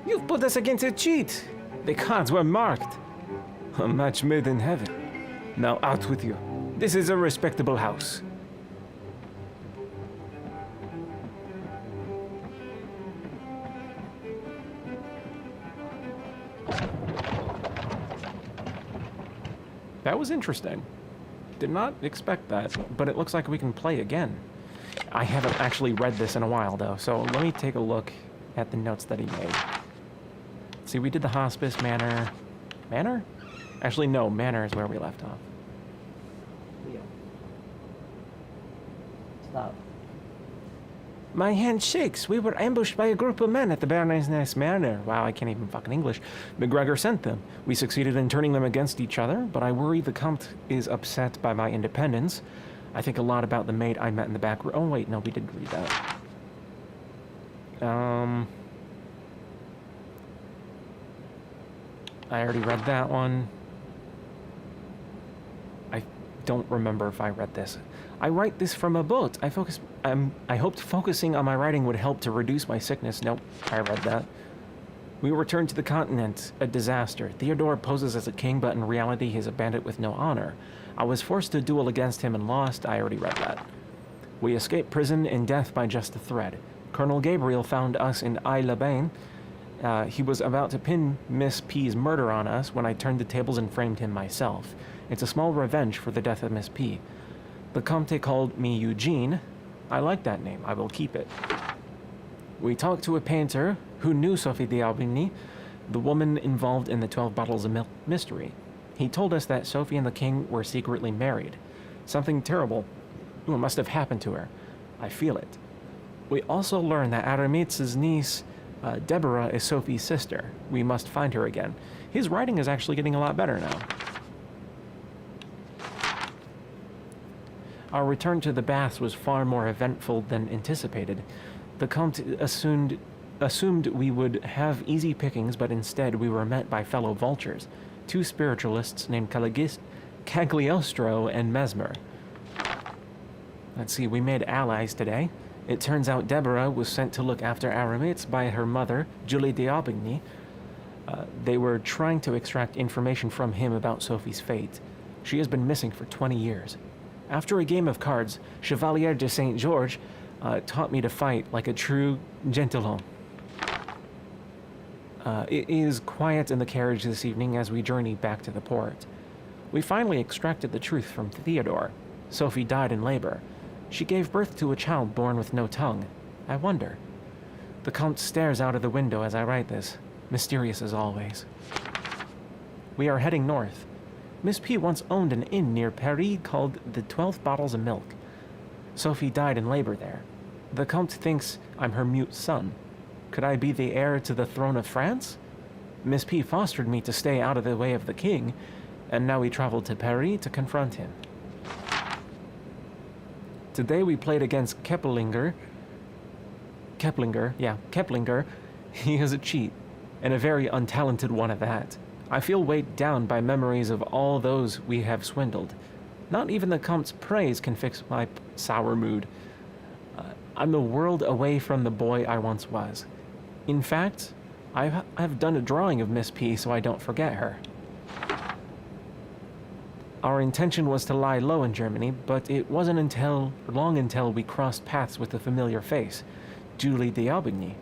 You've put us against a cheat. The cards were marked. A match made in heaven. Now out with you. This is a respectable house. That was interesting. Did not expect that, but it looks like we can play again. I haven't actually read this in a while, though, so let me take a look at the notes that he made. See, we did the hospice, manor. Manor? Actually, no, manor is where we left off. Leo. Stop. My hand shakes. We were ambushed by a group of men at the Baroness Manor. Wow, I can't even fucking English. McGregor sent them. We succeeded in turning them against each other, but I worry the Count is upset by my independence. I think a lot about the maid I met in the back room. Oh, wait, no, we didn't read that. I already read that one. I don't remember if I read this. I write this from a boat. I hoped focusing on my writing would help to reduce my sickness. Nope, I read that. We return to the continent. A disaster. Theodore poses as a king, but in reality he's a bandit with no honor. I was forced to duel against him and lost. I already read that. We escaped prison and death by just a thread. Colonel Gabriel found us in Aix-les-Bains. He was about to pin Miss P's murder on us when I turned the tables and framed him myself. It's a small revenge for the death of Miss P. The Comte called me Eugene. I like that name. I will keep it. We talked to a painter who knew Sophie d'Aubigny, the woman involved in the 12 bottles of milk mystery. He told us that Sophie and the king were secretly married. Something terrible must have happened to her. I feel it. We also learned that Aramitz's niece, Deborah, is Sophie's sister. We must find her again. His writing is actually getting a lot better now. Our return to the baths was far more eventful than anticipated. The Comte assumed we would have easy pickings, but instead we were met by fellow vultures, two spiritualists named Cagliostro and Mesmer. Let's see, we made allies today. It turns out Deborah was sent to look after Aramitz by her mother, Julie d'Aubigny. They were trying to extract information from him about Sophie's fate. She has been missing for 20 years. After a game of cards, Chevalier de Saint George taught me to fight like a true gentilhomme. It is quiet in the carriage this evening as we journey back to the port. We finally extracted the truth from Theodore. Sophie died in labor. She gave birth to a child born with no tongue. I wonder. The Count stares out of the window as I write this, mysterious as always. We are heading north. Miss P once owned an inn near Paris called the 12 Bottles of Milk. Sophie died in labor there. The Count thinks I'm her mute son. Could I be the heir to the throne of France? Miss P fostered me to stay out of the way of the king, and now we travel to Paris to confront him. Today we played against Keplinger. He is a cheat, and a very untalented one at that. I feel weighed down by memories of all those we have swindled. Not even the Comte's praise can fix my sour mood. I'm a world away from the boy I once was. In fact, I've done a drawing of Miss P so I don't forget her. Our intention was to lie low in Germany, but it wasn't long until we crossed paths with a familiar face, Julie d'Aubigny.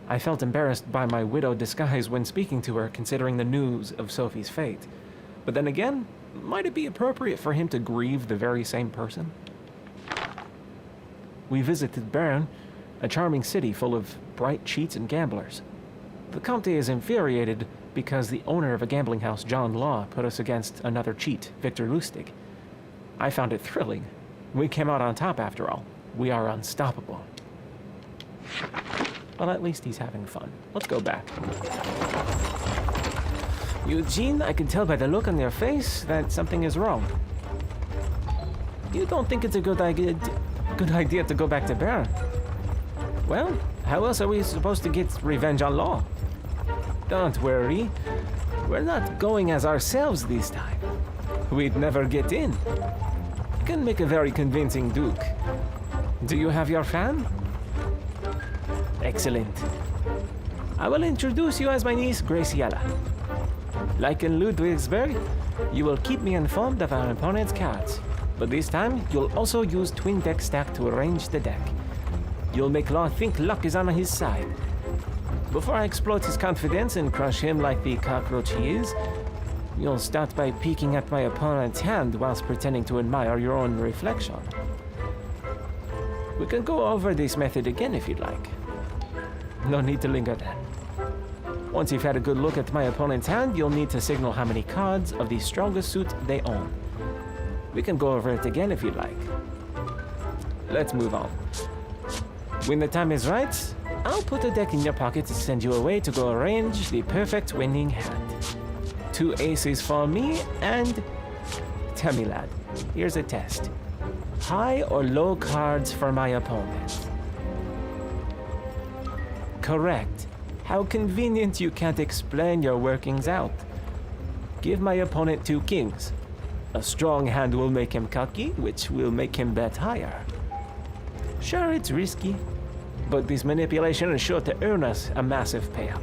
I felt embarrassed by my widow disguise when speaking to her, considering the news of Sophie's fate. But then again, might it be appropriate for him to grieve the very same person? We visited Bern, a charming city full of bright cheats and gamblers. The Comte is infuriated because the owner of a gambling house, John Law, put us against another cheat, Victor Lustig. I found it thrilling. We came out on top after all. We are unstoppable. Well, at least he's having fun. Let's go back. Eugene, I can tell by the look on your face that something is wrong. You don't think it's a good idea to go back to Bern? Well, how else are we supposed to get revenge on Law? Don't worry. We're not going as ourselves this time. We'd never get in. You can make a very convincing duke. Do you have your fan? Excellent. I will introduce you as my niece, Graciela. Like in Ludwigsburg, you will keep me informed of our opponent's cards. But this time, you'll also use twin deck stack to arrange the deck. You'll make Law think luck is on his side. Before I exploit his confidence and crush him like the cockroach he is, you'll start by peeking at my opponent's hand whilst pretending to admire your own reflection. We can go over this method again if you'd like. No need to linger then. Once you've had a good look at my opponent's hand, you'll need to signal how many cards of the strongest suit they own. We can go over it again if you'd like. Let's move on. When the time is right, I'll put a deck in your pocket to send you away to go arrange the perfect winning hand. 2 aces for me, and... Tell me, lad, here's a test. High or low cards for my opponent. Correct. How convenient you can't explain your workings out. Give my opponent 2 kings. A strong hand will make him cocky, which will make him bet higher. Sure, it's risky, but this manipulation is sure to earn us a massive payout.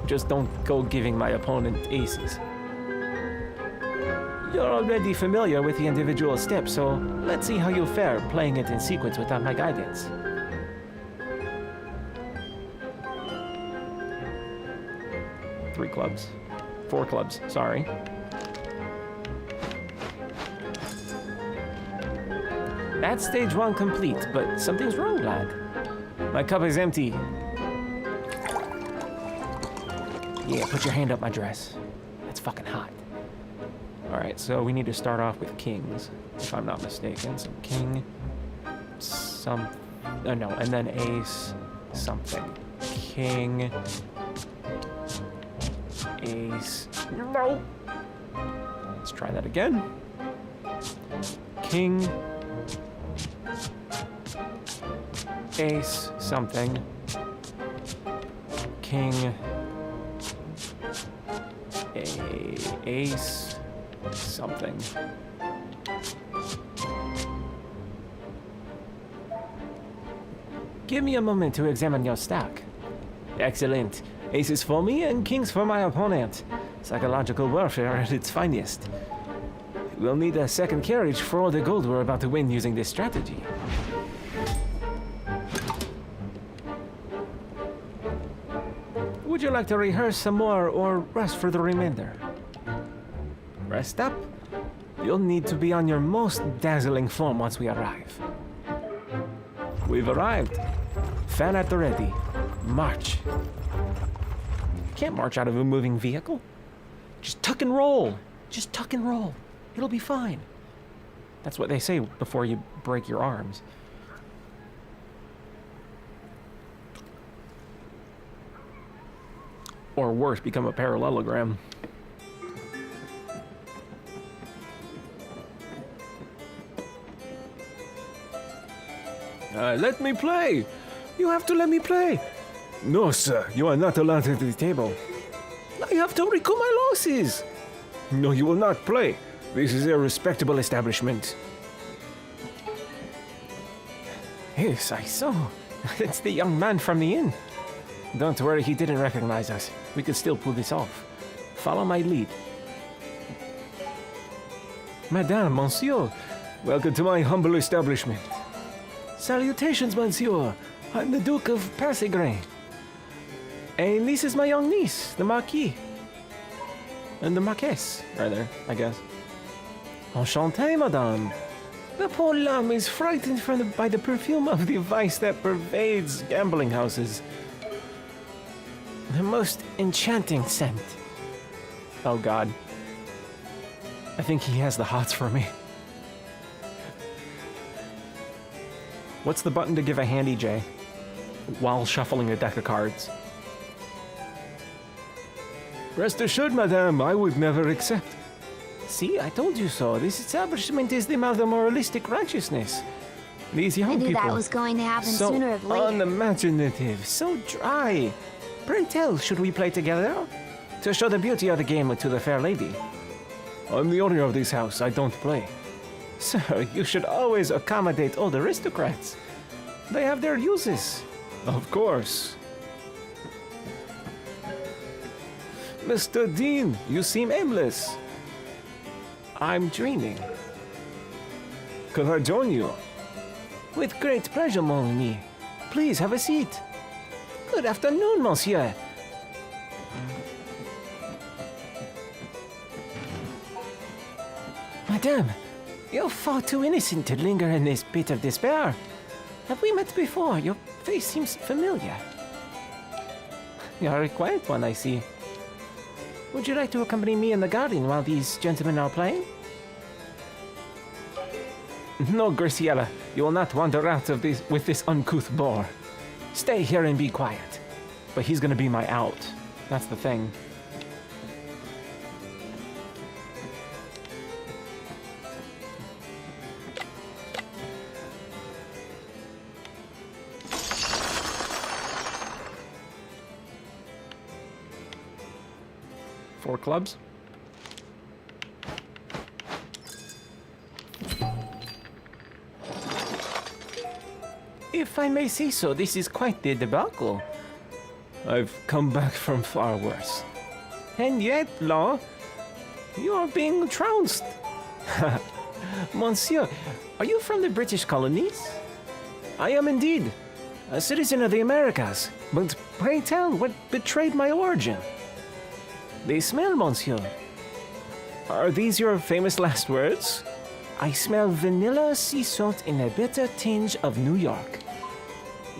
Just don't go giving my opponent aces. You're already familiar with the individual steps, so let's see how you fare playing it in sequence without my guidance. Three clubs. 4 clubs, sorry. That's stage 1 complete, but something's wrong, lad. My cup is empty. Yeah, put your hand up my dress. That's fucking hot. Alright, so we need to start off with kings, if I'm not mistaken. So king, no, and then ace, something. King, ace, no! Let's try that again. King, ace, something. King, ace, something. Give me a moment to examine your stack. Excellent. Aces for me and kings for my opponent. Psychological warfare at its finest. We'll need a second carriage for all the gold we're about to win using this strategy. Would you like to rehearse some more or rest for the remainder? Rest up? You'll need to be on your most dazzling form once we arrive. We've arrived. Fan at the ready. March. Can't march out of a moving vehicle. Just tuck and roll. Just tuck and roll. It'll be fine. That's what they say before you break your arms. Or worse, become a parallelogram. Let me play! You have to let me play! No, sir, you are not allowed at the table. I have to recoup my losses! No, you will not play. This is a respectable establishment. Yes, I saw. It's the young man from the inn. Don't worry, he didn't recognize us. We could still pull this off. Follow my lead. Madame, monsieur, welcome to my humble establishment. Salutations, monsieur. I'm the Duke of Passigray. And this is my young niece, the Marquis. And the Marquess, rather, I guess. Enchanté, madame. The poor lamb is frightened by the perfume of the vice that pervades gambling houses. The most enchanting scent. Oh, God. I think he has the hots for me. What's the button to give a handy J while shuffling a deck of cards? Rest assured, madame, I would never accept. See, I told you so. This establishment is the mother moralistic righteousness. These young people... I knew that was going to happen so sooner or later. Unimaginative, so dry. Pray tell, should we play together? To show the beauty of the game to the fair lady. I'm the owner of this house. I don't play. Sir, you should always accommodate old aristocrats. They have their uses. Of course. Mr. Dean, you seem aimless. I'm dreaming. Could I join you? With great pleasure, mon ami. Please have a seat. Good afternoon, monsieur. Madame, you're far too innocent to linger in this pit of despair. Have we met before? Your face seems familiar. You're a quiet one, I see. Would you like to accompany me in the garden while these gentlemen are playing? No, Graciela, you will not wander out of this with this uncouth boor. Stay here and be quiet. But he's gonna be my out. That's the thing. 4 clubs. If I may say so, this is quite the debacle. I've come back from far worse. And yet, Law, you are being trounced. Monsieur, are you from the British colonies? I am indeed. A citizen of the Americas. But pray tell, what betrayed my origin? They smell, monsieur. Are these your famous last words? I smell vanilla, sea salt, and a bitter tinge of New York.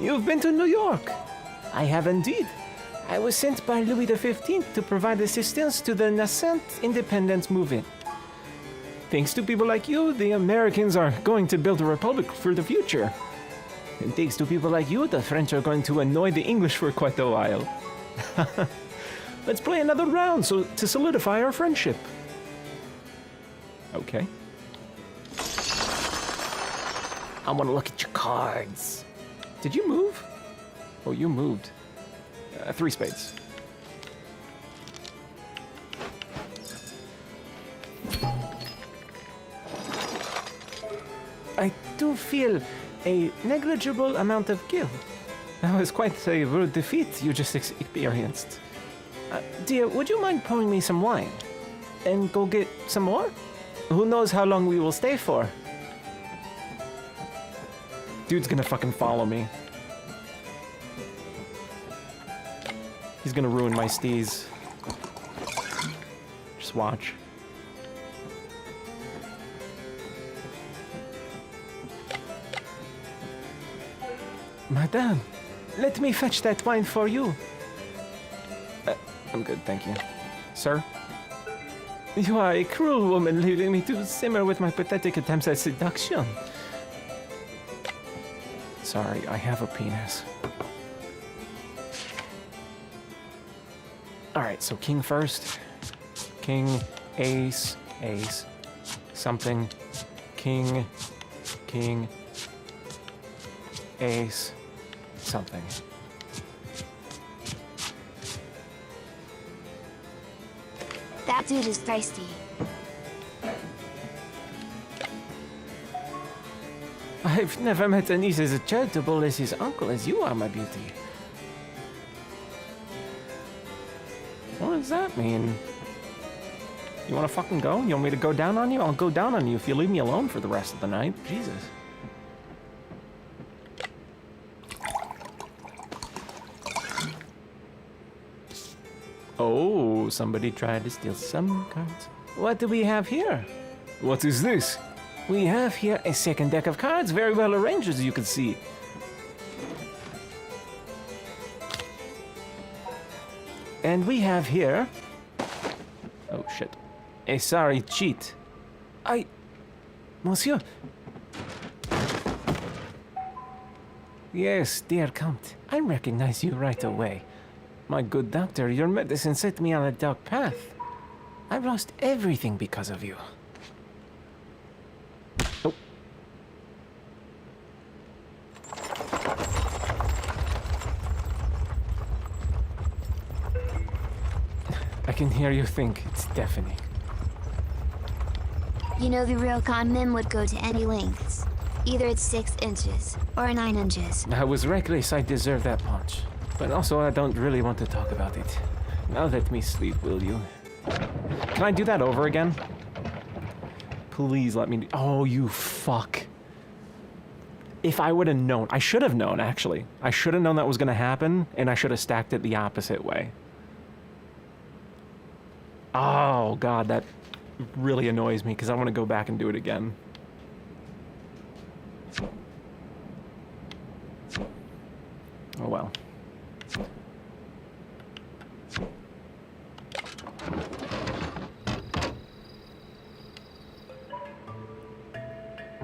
You've been to New York? I have indeed. I was sent by Louis XV to provide assistance to the nascent independence movement. Thanks to people like you, the Americans are going to build a republic for the future. And thanks to people like you, the French are going to annoy the English for quite a while. Let's play another round to solidify our friendship. Okay. I want to look at your cards. Did you move? Oh, you moved. 3 spades. I do feel a negligible amount of guilt. That was quite a rude defeat you just experienced. Dear, would you mind pouring me some wine? And go get some more? Who knows how long we will stay for? Dude's gonna fucking follow me. He's gonna ruin my steez. Just watch. Madame, let me fetch that wine for you. I'm good, thank you. Sir? You are a cruel woman, leaving me to simmer with my pathetic attempts at seduction. Sorry, I have a penis. Alright, so king first. King, ace, ace, something. King, king, ace, something. That dude is feisty. I've never met a niece as charitable as his uncle as you are, my beauty. What does that mean? You wanna fucking go? You want me to go down on you? I'll go down on you if you leave me alone for the rest of the night. Jesus. Oh, somebody tried to steal some cards. What do we have here? What is this? We have here a second deck of cards, very well arranged as you can see. And we have here... Oh shit. A sorry cheat. Monsieur. Yes, dear Count. I recognize you right away. My good doctor, your medicine set me on a dark path. I've lost everything because of you. Oh. I can hear you think. It's deafening. You know the real con men would go to any lengths. Either it's 6 inches or 9 inches. I was reckless. I deserve that punch. But also, I don't really want to talk about it. Now let me sleep, will you? Can I do that over again? Please let me... Oh, you fuck. If I would have known... I should have known, actually. I should have known that was going to happen, and I should have stacked it the opposite way. Oh, God, that really annoys me, because I want to go back and do it again. Oh, well.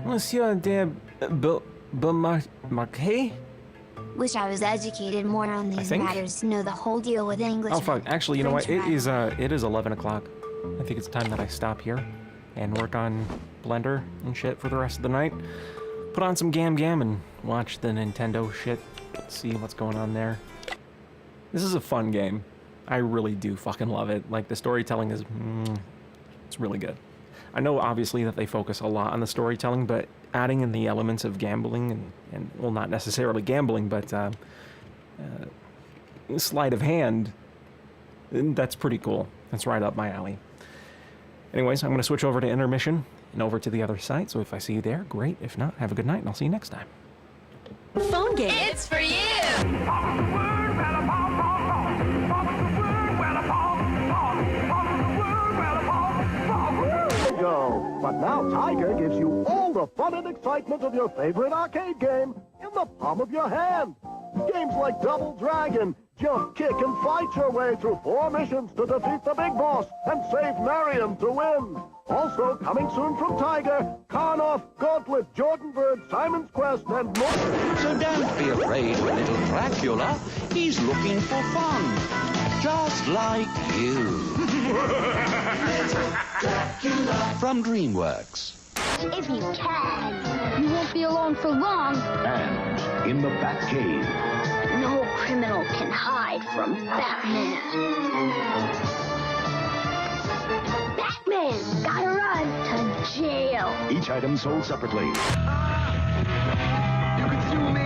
Monsieur de Beaumarchais? Wish I was educated more on these matters to know the whole deal with English. Oh fuck, actually, you know what? It is 11 o'clock. I think it's time that I stop here and work on Blender and shit for the rest of the night. Put on some Gam and watch the Nintendo shit. Let's see what's going on there. This is a fun game. I really do fucking love it. Like, the storytelling is, it's really good. I know, obviously, that they focus a lot on the storytelling, but adding in the elements of gambling and well, not necessarily gambling, but sleight of hand, that's pretty cool. That's right up my alley. Anyways, I'm going to switch over to intermission and over to the other side, so if I see you there, great. If not, have a good night, and I'll see you next time. Phone game. It's for you. Go. But now Tiger gives you all the fun and excitement of your favorite arcade game in the palm of your hand. Games like Double Dragon, jump, kick, and fight your way through 4 missions to defeat the big boss and save Marion to win. Also coming soon from Tiger, Karnoff, Gauntlet, Jordan Bird, Simon's Quest, and more. So don't be afraid of little Dracula. He's looking for fun. Just like you. From DreamWorks. If you can, you won't be alone for long. And in the Batcave. No criminal can hide from Batman. Batman, gotta run to jail. Each item sold separately. You can sue me.